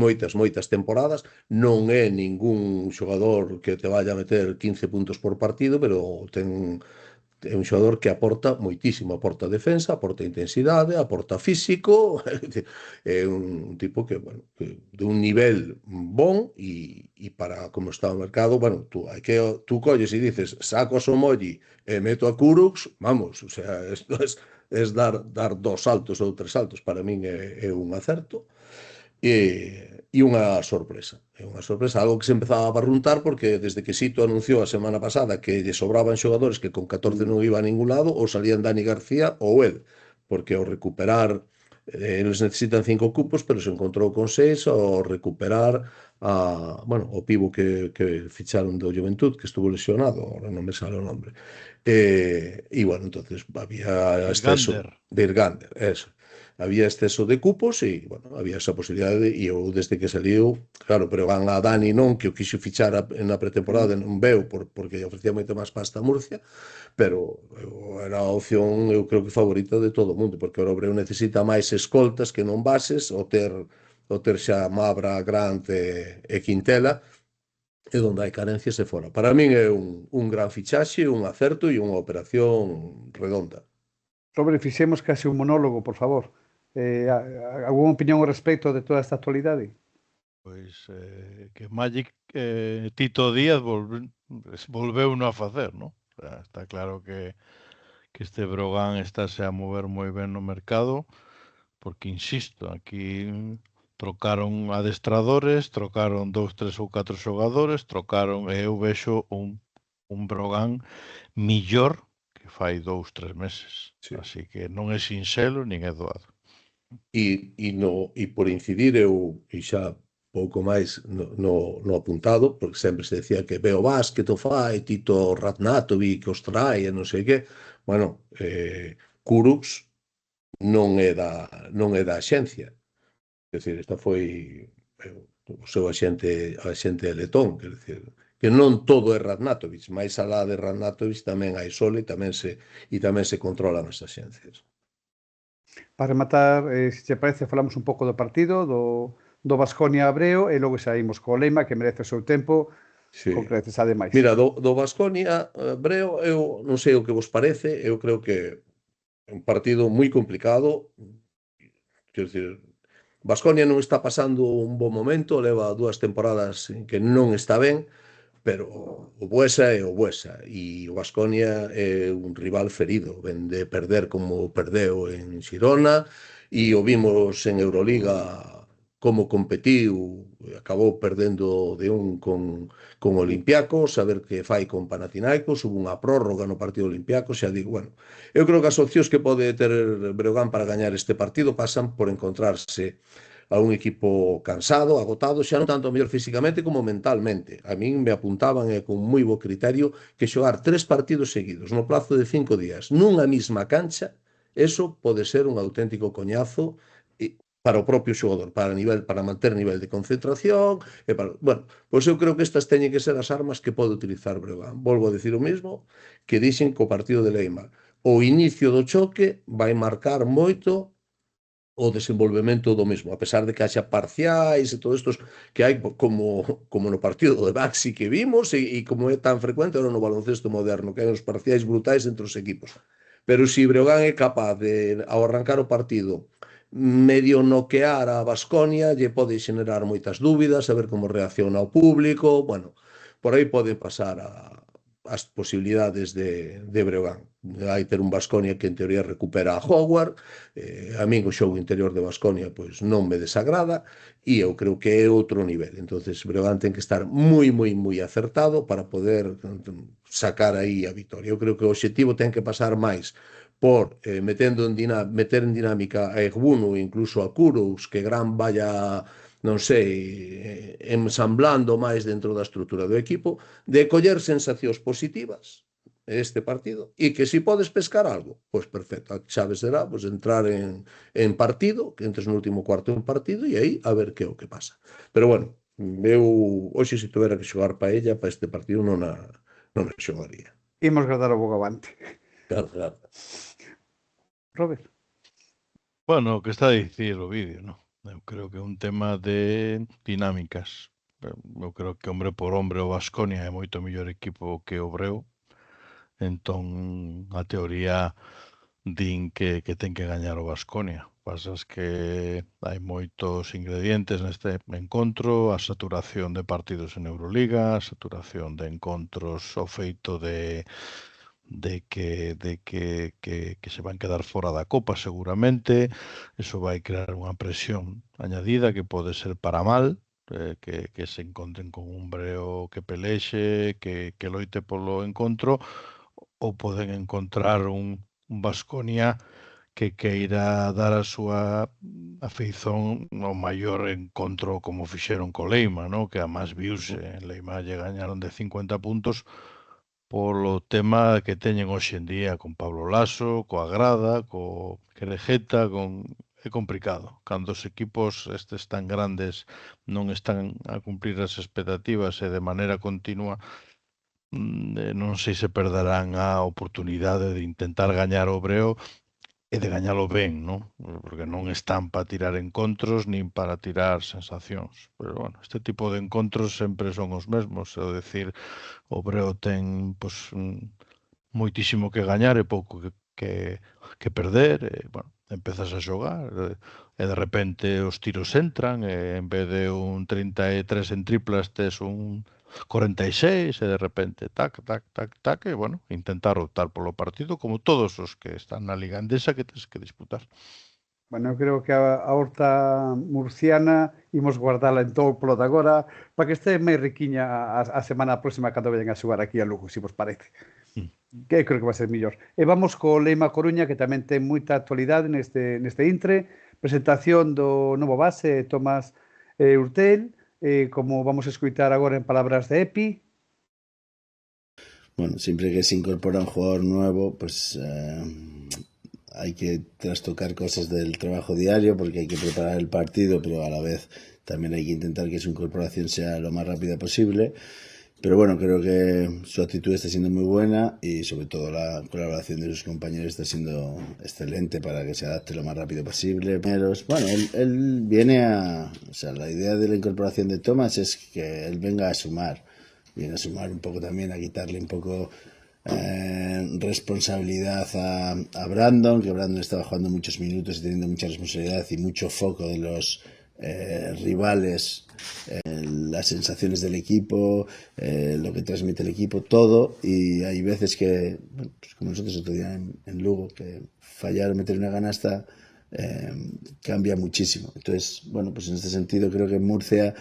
temporadas, non é ningún xogador que te vaya a meter 15 puntos por partido, pero é un xogador que aporta moitísimo, aporta defensa, aporta intensidade, aporta físico, é un tipo que, bueno, de un nivel bon e para como está o mercado, bueno, tú colles e dices, saco a Somolli e meto a Kurucs, vamos, o sea, esto es dar 2 saltos ou 3 saltos, para min é un acerto. E unha sorpresa. É unha sorpresa, algo que se empezaba a barruntar porque desde que Sito anunciou a semana pasada que lle sobraban xogadores que con 14 non iba a ningún lado, ou salían Dani García ou el, porque ao recuperar eles necesitan 5 cupos, pero se encontrou con 6 ao recuperar o pivo que ficharon do Juventud, que estuvo lesionado, ahora non me sale o nombre. Bueno, entonces había exceso Virgander, eso. Había exceso de cupos e, bueno, había esa posibilidade e eu desde que saliu, claro, pero van a Dani non, que o quixo fichar na pretemporada, non veu porque ofrecía moito máis pasta a Murcia, pero era a opción, eu creo que favorita de todo o mundo, porque o Obreu necesita máis escoltas que non bases, o ter xa Mabra, Grant e Quintela, e onde hai carencias e fora. Para min é un gran fichaxe, un acerto e unha operación redonda. Robert, fixemos case un monólogo, por favor. Alguna opinión ao respecto de toda esta actualidade? Pois que Magic Tito Díaz volveu a facer, non? Está claro que este Brogan estáse a mover moi ben no mercado, porque, insisto, aquí trocaron adestradores, trocaron 2, 3 ou 4 xogadores, e eu vexo un Brogan millor que fai 2, 3 meses. Sí. Así que non é sinxelo nin é doado. E por incidir, eu xa pouco máis no apuntado, porque sempre se decía que Beobásquet o fai, Tito Radnatovic os trae, non sei que. Bueno, Kurucs non é da axencia. É dicir, esta foi o seu axente letón, quer dicir, que non todo é Radnatovic, máis alá de Radnatovic tamén hai Sole e tamén se controlan as axencias. Para rematar, se te parece, falamos un pouco do partido, do Baskonia Abreo, e logo saímos co Leima, que merece o seu tempo, con creces ademais. Mira, do Baskonia Abreo, eu non sei o que vos parece, eu creo que é un partido moi complicado, quero dicir, Baskonia non está pasando un bon momento, leva 2 temporadas que non está ben, pero o Buesa é o Buesa e o Baskonia é un rival ferido, ven de perder como perdeu en Xirona e o vimos en Euroliga como competiu, acabou perdendo de un con Olympiacos, a ver que fai con Panathinaikos, hubo unha prórroga no partido Olympiacos, xa digo, bueno, eu creo que as opcións que pode ter Breogán para gañar este partido pasan por encontrarse a un equipo cansado, agotado, xa non tanto mellor físicamente como mentalmente. A min me apuntaban con moi bo criterio que xogar 3 partidos seguidos no plazo de 5 días nunha mesma cancha, eso pode ser un auténtico coñazo para o propio xogador, para manter nivel de concentración, bueno, pois eu creo que estas teñen que ser as armas que pode utilizar Breogán. Volvo a decir o mesmo que dixen co partido de Leima. O inicio do choque vai marcar moito o desenvolvemento do mesmo, a pesar de que haxa parciais e todos estos que hai como no partido de Baxi que vimos e como é tan frecuente ahora no baloncesto moderno, que hai os parciais brutais entre os equipos. Pero se Breogán é capaz de, ao arrancar o partido, medio noquear a Baskonia, lle pode xenerar moitas dúbidas, saber como reacciona o público, bueno, por aí pode pasar as posibilidades de Breogán. Hai ter un Baskonia que en teoría recupera a Howard, a min o xogo interior de Baskonia pois non me desagrada e eu creo que é outro nivel. Entonces Breogán ten que estar moi acertado para poder sacar aí a victoria. Eu creo que o obxectivo ten que pasar máis por meter en dinámica a Egbuno e incluso a Kuros, que Gran vaya, non sei, ensamblando máis dentro da estrutura do equipo, de coller sensacións positivas este partido, e que se podes pescar algo, pois perfecto, a chave será pois, entrar en partido, que entres no último cuarto en partido, e aí a ver que é o que pasa. Pero bueno, eu hoxe se tuvera que xogar paella para este partido non a xogaría. Imos guardar o bogavante. Claro. Robert. Bueno, o que está a dicir o vídeo, ¿no? Eu creo que é un tema de dinámicas. Eu creo que hombre por hombre o Baskonia é moito mellor equipo que o Breo. Entón, a teoría din que ten que gañar o Baskonia. Pasas que hai moitos ingredientes neste encontro, a saturación de partidos en Euroliga, a saturación de encontros, o feito de que se van quedar fora da Copa seguramente, eso vai crear unha presión añadida que pode ser para mal, que se encontren con un Breo que pelexe, que loite polo encontro, ou poden encontrar un Baskonia que queira dar a súa afeición ao maior encontro como fixeron co Leima, ¿no? Que a máis viuse, en Leima lle gañaron de 50 puntos polo tema que teñen hoxe en día con Pablo Laso, coa grada, co Querejeta, é complicado. Cando os equipos estes tan grandes non están a cumplir as expectativas e de maneira continua, non sei se perderán a oportunidade de intentar gañar o Breo e de gañalo ben, non? Porque non están para tirar encontros nin para tirar sensacións. Pero, bueno, este tipo de encontros sempre son os mesmos. É dicir, o Breo ten pois, moitísimo que gañar e pouco que perder. E, bueno, empezas a xogar e de repente os tiros entran e en vez de un 33 en triplas tes un 46 e de repente tac, e bueno, intentar optar polo partido como todos os que están na Liga Endesa que tens que disputar. Bueno, eu creo que a horta murciana imos guardala en todo polo de agora para que este máis riquiña a semana próxima cando veñan a xogar aquí a Lugo, se vos parece. Que creo que vai ser mellor. E vamos co Leima Coruña, que tamén ten moita actualidade neste intre. Presentación do novo base, Tomás Urtel, como vamos a escoitar agora en palabras de Epi. Bueno, siempre que se incorpora un jugador nuevo, pues hay que trastocar cosas del trabajo diario porque hay que preparar el partido, pero a la vez también hay que intentar que su incorporación sea lo más rápida posible. Pero bueno, creo que su actitud está siendo muy buena y sobre todo la colaboración de sus compañeros está siendo excelente para que se adapte lo más rápido posible. Bueno, él viene o sea, la idea de la incorporación de Tomás es que él venga a sumar, viene a sumar un poco también, a quitarle un poco responsabilidad a Brandon, que Brandon estaba jugando muchos minutos y teniendo mucha responsabilidad y mucho foco de los rivales, las sensaciones del equipo, lo que transmite el equipo, todo. Y hay veces que, bueno, pues como nosotros otro día en Lugo, que fallar meter una canasta cambia muchísimo. Entonces, bueno, pues en este sentido creo que Murcia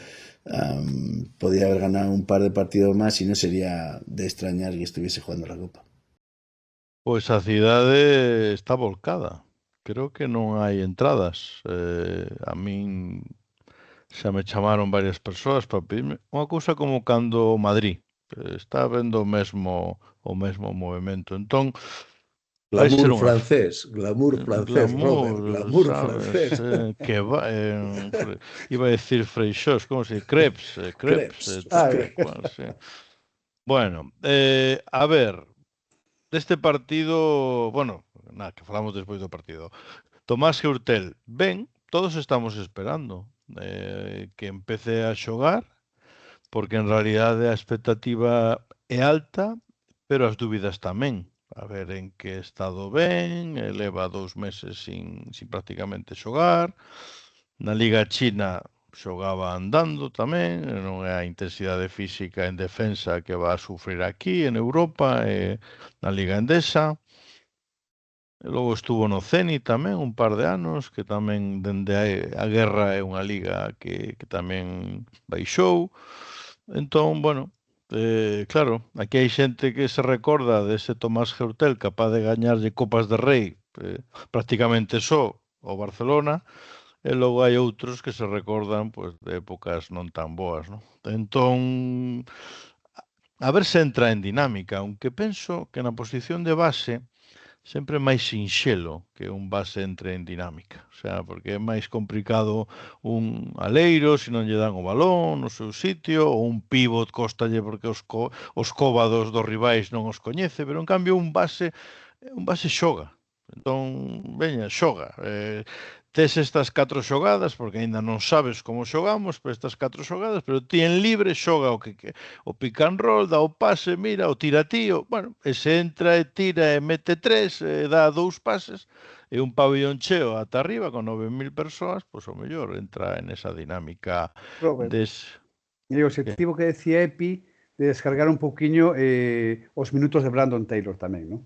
podía haber ganado un par de partidos más y no sería de extrañar que estuviese jugando la Copa. Pois a cidade está volcada. Creo que non hai entradas. A min xa me chamaron varias persoas para pedirme unha cousa como cando Madrid. Está vendo o mesmo movimento. Entón, vai ser Glamour unha francés, Robert, glamour sabes? francés. Que va, iba a decir freixós, como se crepes, Crepes, tal crepes. cual, sí. Bueno, a ver, deste partido, bueno, nada, que falamos despois do partido. Tomás Hurtel, ben, todos estamos esperando que empece a xogar, porque en realidade a expectativa é alta, pero as dúbidas tamén. A ver en que estado ven, leva 2 meses sin prácticamente xogar. Na Liga China xogaba andando tamén, non é a intensidade física en defensa que va a sufrir aquí en Europa, na Liga Endesa. E logo estuvo no Zenit tamén un par de anos, que tamén dende a guerra é unha liga que tamén baixou. Entón, bueno, claro, aquí hai xente que se recorda dese Tomás Hurtel capaz de gañarlle Copas de Rei prácticamente só ao Barcelona, e logo hai outros que se recordan pois, de épocas non tan boas, non? Entón, a ver se entra en dinámica, aunque penso que na posición de base sempre é máis sinxelo que un base entre en dinámica. O sea, porque é máis complicado un aleiro se non lle dan o balón no seu sitio, ou un pivot cóstalle porque os cóbados dos rivais non os coñece, pero en cambio un base xoga. Entón, veña, xoga. Tes estas 4 xogadas, porque aínda non sabes como xogamos, pero estas 4 xogadas, pero ti en libre xoga o pick and roll, dá o pase, mira, o tira tío, bueno, e se entra e tira e mete 3, e dá 2 pases, e un pabellón cheo ata arriba con 9.000 persoas, pois o mellor entra en esa dinámica Robert, des... e o objetivo que decía Epi de descargar un pouquiño os minutos de Brandon Taylor tamén, non?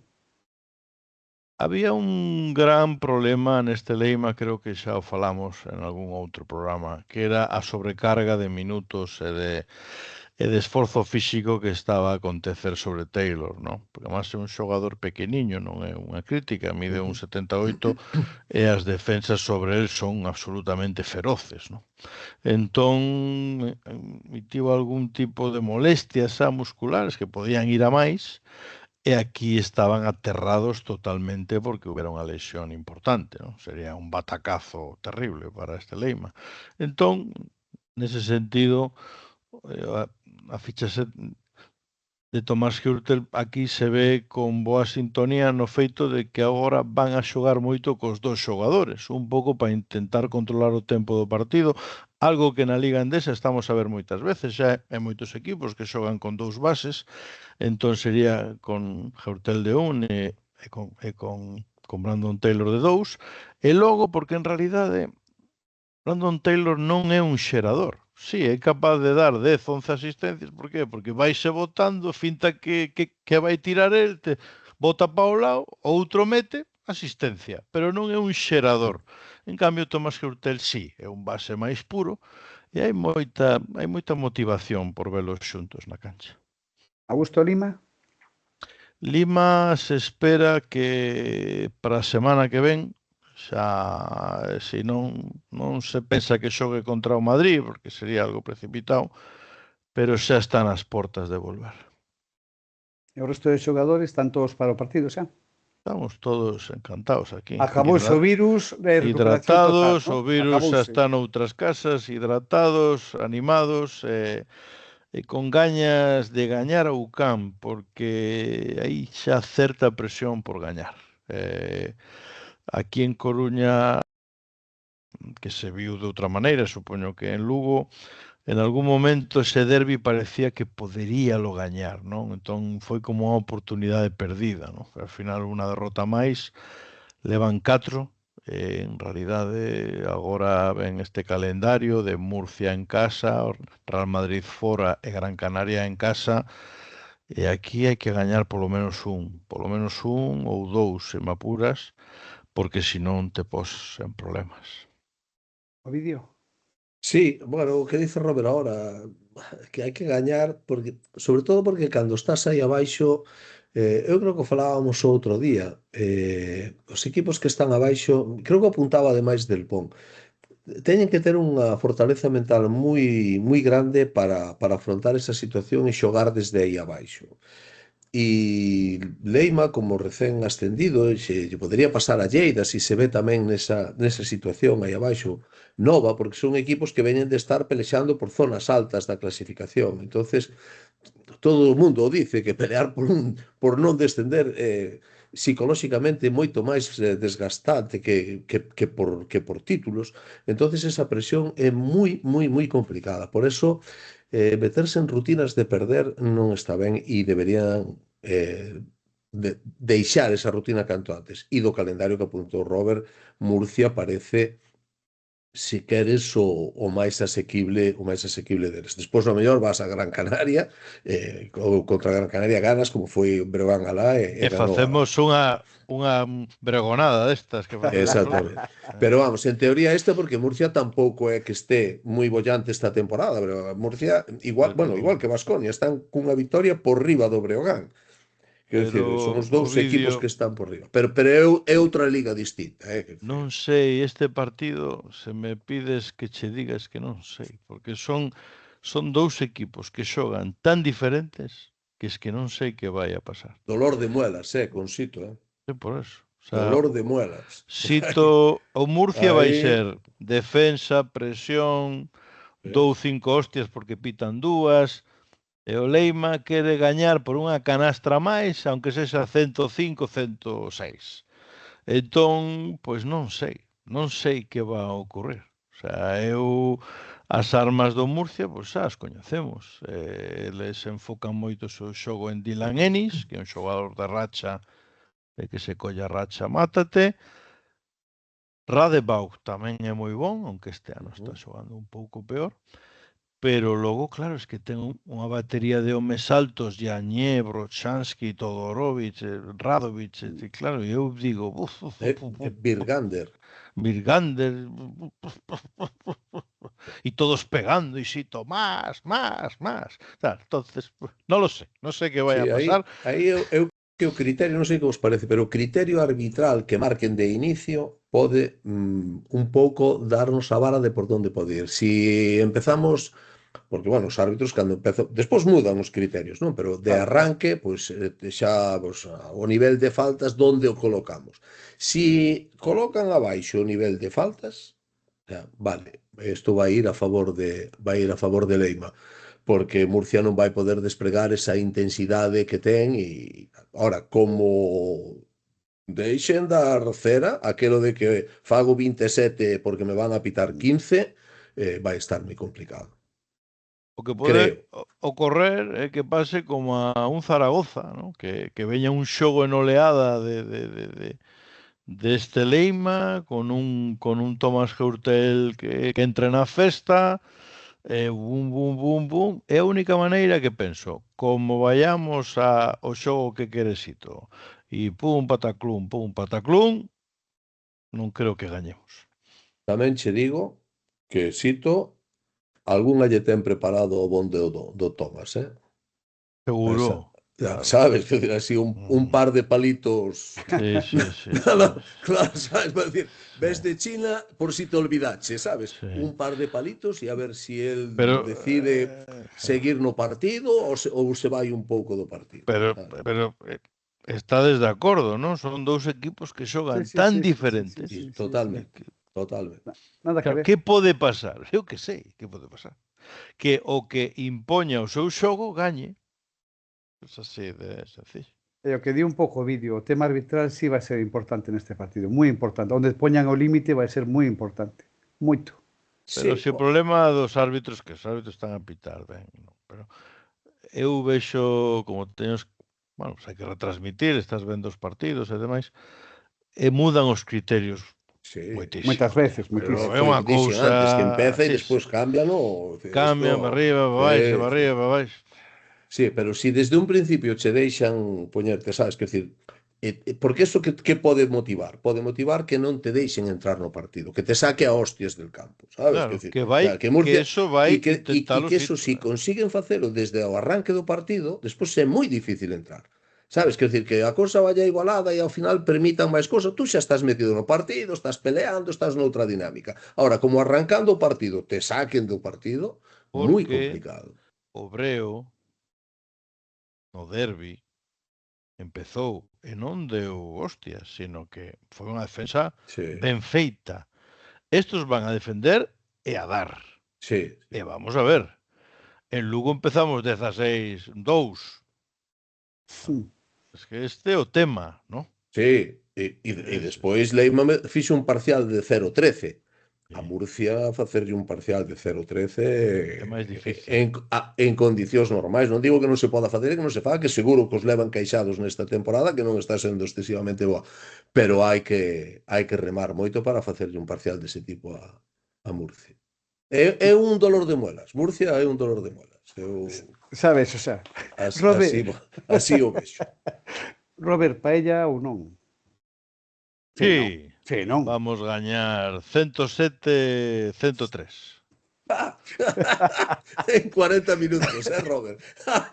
Había un gran problema neste leima, creo que xa o falamos en algún outro programa, que era a sobrecarga de minutos e de esforzo físico que estaba a acontecer sobre Taylor, non? Porque además é un xogador pequeniño, non é unha crítica, mide un 78 e as defensas sobre el son absolutamente feroces, non? Entón, tivo algún tipo de molestias musculares que podían ir a máis, e aquí estaban aterrados totalmente porque houbera unha lesión importante, non? Sería un batacazo terrible para este leima. Entón, nese sentido, a ficha de Tomás Hurtel aquí se ve con boa sintonía no feito de que agora van a xogar moito cos 2 xogadores, un pouco para intentar controlar o tempo do partido, algo que na Liga Endesa estamos a ver moitas veces, xa hai moitos equipos que xogan con 2 bases, entón sería con Hurtel de 1 e con Brandon Taylor de 2, e logo porque en realidade Brandon Taylor non é un xerador. Sí, é capaz de dar 10, 11 asistencias, por qué? Porque vaise botando, finta que vai tirar el, bota para o lado, outro mete, asistencia, pero non é un xerador. En cambio, Tomás Hurtel sí, é un base máis puro, e hai moita motivación por velos xuntos na cancha. Augusto Lima? Lima se espera que para a semana que ven, xa se non se pensa que xogue contra o Madrid, porque sería algo precipitado, pero xa está nas portas de volver. E o resto de xogadores están todos para o partido xa? Estamos todos encantados aquí. Acabouse o virus de hidratados, total, ¿no? O virus xa Acabouse. está noutras casas, hidratados, animados, e con gañas de gañar a UCAM, porque hai xa certa presión por gañar. Aquí en Coruña, que se viu de outra maneira, supoño que en Lugo, en algún momento ese derbi parecía que poderíalo gañar, non? Entón foi como unha oportunidade perdida, non? Al final unha derrota máis, levan 4, en realidade agora ven este calendario de Murcia en casa, Real Madrid fora e Gran Canaria en casa, e aquí hai que gañar polo menos un ou 2, se me apuras, porque senón te pos en problemas. Ovidio. Sí, bueno, o que dice Robert ahora, que hai que gañar, porque, sobre todo porque cando estás aí abaixo, eu creo que o falábamos o outro día, os equipos que están abaixo, creo que apuntaba ademais del Pon, teñen que ter unha fortaleza mental moi grande para afrontar esa situación e xogar desde aí abaixo. E Leima, como recén ascendido, lle podería pasar a Lleida se se ve tamén nesa situación aí abaixo nova, porque son equipos que veñen de estar pelexando por zonas altas da clasificación. Entonces, todo o mundo o dice que pelear por non descender psicolóxicamente moito máis desgastante que por títulos. Entonces esa presión é moi complicada. Por eso meterse en rutinas de perder non está ben e deberían deixar esa rutina canto antes. E do calendario que apuntou Robert, Murcia parece, se queres, o máis asequible deles. Despois, no mellor, vas a Gran Canaria, contra Gran Canaria ganas, como foi Breogán alá, e ganou facemos unha bregonada destas que facemos. Exactamente. Pero vamos, en teoría porque Murcia tampouco é que esté moi bollante esta temporada, pero Murcia, igual que Baskonia, están cunha victoria por riba do Breogán. Quero dicir, son os dous equipos que están por riba. Pero é outra liga distinta. Non sei, este partido, se me pides que che digas que non sei, porque son dous equipos que xogan tan diferentes que es que non sei que vai a pasar. Dolor de muelas, con Sito, Sí, por eso. O sea, dolor de muelas. Sito, o Murcia vai ser defensa, presión, dou 5 hostias porque pitan 2, e o Leima quere gañar por unha canastra máis, aunque sexa 105, 106. Entón, pois non sei que va a ocurrir. O sea, as armas do Murcia, pois xa as coñecemos. Eles enfocan moito o seu xogo en Dylan Ennis, que é un xogador de racha, de que se colla racha, mátate. Radebaugh tamén é moi bon, aunque este ano está xogando un pouco peor. Pero logo, claro, es que ten unha batería de homes altos, Jañé, Brochanski, Todorovic, Radovic, e claro, eu digo... Virgander. E todos pegando, e Sito, más. Claro, entonces, non lo sé, non sei que vai a pasar. Aí eu que o criterio, non sei que vos parece, pero o criterio arbitral que marquen de inicio pode un pouco darnos a vara de por onde pode ir. Si empezamos... Porque, bueno, os árbitros cando empezan... Despois mudan os criterios, non? Pero de arranque, pois, xa o nivel de faltas, onde o colocamos? Si colocan abaixo o nivel de faltas, vale, isto vai ir a favor de Leima, porque Murcia non vai poder despregar esa intensidade que ten e, ahora, como deixen dar cera, aquelo de que fago 27 porque me van a pitar 15, vai estar moi complicado. O que pode ocorrer é que pase como a un Zaragoza, ¿no? Que veña un xogo en oleada de este Leima con un Tomás Hurtel que entre na festa, bum. É a única maneira que penso, como vayamos ao xogo que quere Sito, e pum, pataclum, non creo que gañemos. Tamén che digo que Sito algunha lle ten preparado o bonde do Tomás, Seguro. Sabes, que así un par de palitos. Sí. Claro, sabes, para decir, ves de China por si te olvidache, sabes? Sí. Un par de palitos e a ver si él decide seguir no partido ou se vai un pouco do partido. Pero estades de acordo, non? Son dous equipos que xogan tan diferentes. Sí, totalmente. Nada que ver. Que pode pasar? Eu que sei que pode pasar. Que o que impoña o seu xogo gañe. Es así de sencillo. O que di un pouco o vídeo, o tema arbitral sí vai ser importante neste partido, moi importante. Onde poñan o límite vai ser moi importante. Moito. Pero se o problema dos árbitros, que os árbitros están a pitar, ben, non, pero eu vexo, como teños, bueno, hai que retransmitir, estás vendo os partidos e demais, e mudan os criterios moitísimo. Moitas veces, Pero moitísimo. é unha cousa... antes que empeza e sí, despois cambian, no? cambian para arriba, para baixo, para arriba, para baixo. Sí, pero si desde un principio che deixan poñerte, sabes, que decir, porque eso que pode motivar? Pode motivar que non te deixen entrar no partido, que te saque a hostias del campo, sabes? Claro, Decir, que vai, que Murcia, que eso vai intentalo que eso si consiguen facelo desde o arranque do partido, despois é moi difícil entrar. Sabes, que decir, que a cousa vaya igualada e ao final permitan máis cousas, tú xa estás metido no partido, estás peleando, estás noutra dinámica. Ahora, como arrancando o partido te saquen do partido, moi complicado. O Breo no derbi empezou e non deu hostias, sino que foi unha defensa ben feita. Estos van a defender e a dar. Sí. E vamos a ver. En Lugo empezamos 16-2. Es que este é o tema, ¿no? Sí, e despois Leima fixo un parcial de 0-13. A Murcia facerlle un parcial de 0-13 é máis difícil. En condicións normais. Non digo que non se poda facer, que non se faga, que seguro que os levan queixados nesta temporada, que non está sendo excesivamente boa, pero hai que remar moito para facerlle un parcial dese tipo a Murcia. É un dolor de muelas. Murcia é un dolor de muelas. Sabes, o sea, así o vexo. Robert, paella ou non? Sí, sí, non. Vamos gañar 107-103. En 40 minutos, Robert?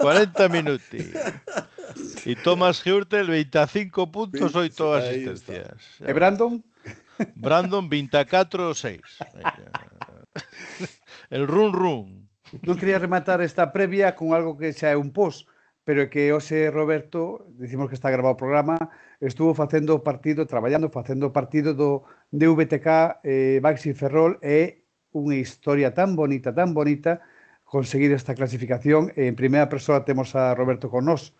40 minuti. E Thomas Hurtel 25 puntos, 8 asistencias. E Brandon? Brandon 24-6. El run. Non quería rematar esta previa con algo que xa é un post, pero que hoxe Roberto, dicimos que está grabado o programa, estuvo facendo facendo o partido do VTK Baxi Ferrol, e unha historia tan bonita, conseguir esta clasificación. En primeira persoa temos a Roberto con nós.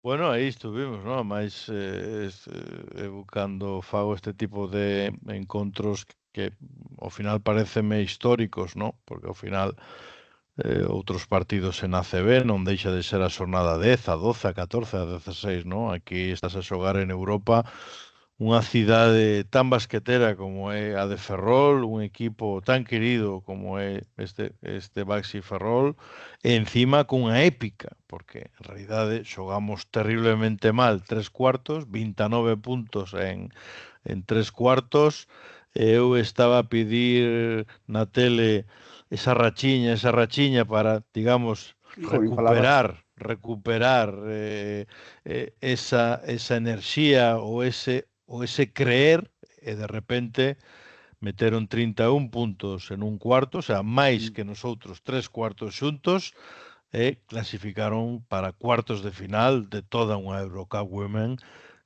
Bueno, aí estuvimos, ¿no? Mais cando fago este tipo de encontros que ao final pareceme históricos, ¿no? Porque ao final outros partidos en ACB non deixa de ser a xornada 10, a 12, a 14, a 16, ¿no? Aquí estás a xogar en Europa unha cidade tan basquetera como é a de Ferrol, un equipo tan querido como é este Baxi Ferrol, e encima cunha épica, porque en realidade xogamos terriblemente mal 3 cuartos, 29 puntos en 3 cuartos, e eu estaba a pedir na tele esa rachiña para, digamos, recuperar esa enerxía ou ese creer, e de repente meteron 31 puntos en un cuarto, o sea, máis que nosotros 3 cuartos xuntos, e clasificaron para cuartos de final de toda unha Eurocup Women,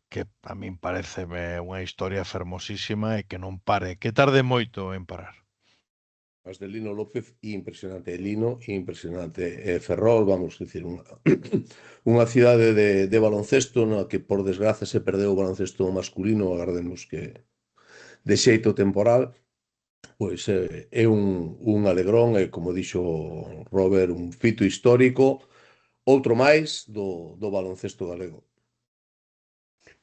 que a min pareceme unha historia fermosísima e que non pare, que tarde moito en parar. As de Lino López, impresionante. Lino, impresionante. Ferrol, vamos a decir, unha cidade de baloncesto na que, por desgraza, se perdeu o baloncesto masculino, agardemos que de xeito temporal, pois é un alegrón, e, como dixo Robert, un fito histórico, outro máis do baloncesto galego.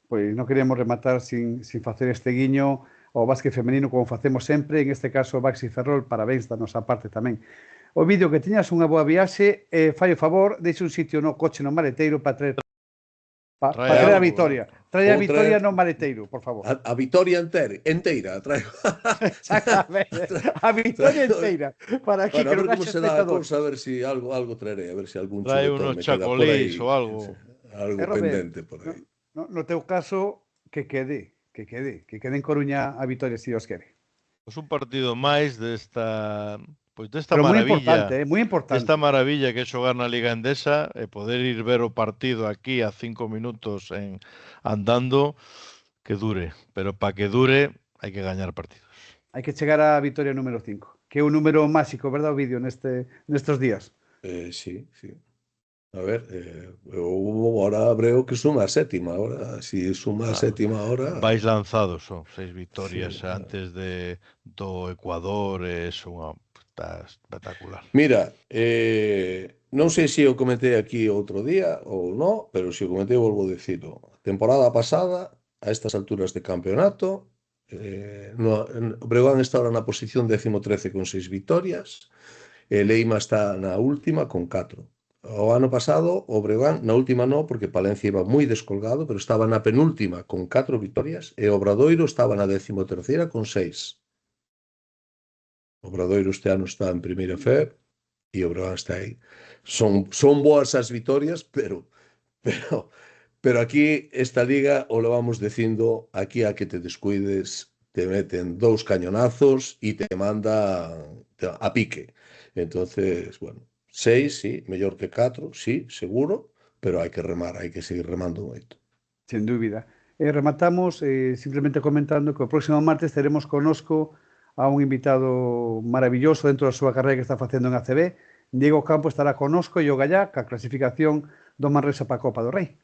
Pois non queríamos rematar sin facer este guiño ao básquet femenino, como facemos sempre, en este caso Baxi Ferrol, parabéns da nosa parte tamén. O vídeo que tiñas unha boa viaxe, fai o favor, deixe un sitio no coche no maleteiro para traer a vitoria. Trae a vitoria no maleteiro, por favor. A vitoria enteira, traigo. Exactamente, a vitoria enteira, para que non haxe espectadores. A ver si algo traeré, a ver si algún trae unos chacolís ou algo. Algo pendente por aí. No teu caso, que quede en Coruña a vitoria, se os quere. Pois un partido máis desta Pois desta Pero moi maravilla, importante, moi importante. desta maravilla que é xogar na Liga Endesa e poder ir ver o partido aquí a 5 minutos andando, que dure. Pero para que dure hai que gañar partidos. Hai que chegar á vitoria número 5, que é un número máxico, verdad, o vídeo nestes días. Sí, sí. A ver, ahora Breo que suma a sétima, ahora, si suma a sétima hora... Vais lanzados, son 6 vitorias Sí, antes do Ecuador, está espectacular. Mira, non sei se o comentei aquí outro día ou non, pero se o comentei volvo a dicilo. A temporada pasada, a estas alturas de campeonato, o Breogán está ahora na posición 13º con 6 vitorias, e Leima está na última con 4. O ano pasado, o Breogán, na última non, porque Palencia iba moi descolgado, pero estaba na penúltima con 4 vitorias, e o Obradoiro estaba na 13ª con 6. O Obradoiro este ano está en primeira fe, e o Breogán está aí. Son boas as vitorias, pero aquí esta liga o lo vamos dicindo, aquí a que te descuides te meten 2 cañonazos e te manda a pique. Entonces, bueno, 6, sí, mellor que 4, sí, seguro, pero hai que remar, hai que seguir remando moito. Sen dúbida. Rematamos simplemente comentando que o próximo martes teremos conosco a un invitado maravilloso dentro da súa carreira que está facendo en ACB. Diego Campo estará conosco e o Gallá ca clasificación do Manresa para a Copa do Rei.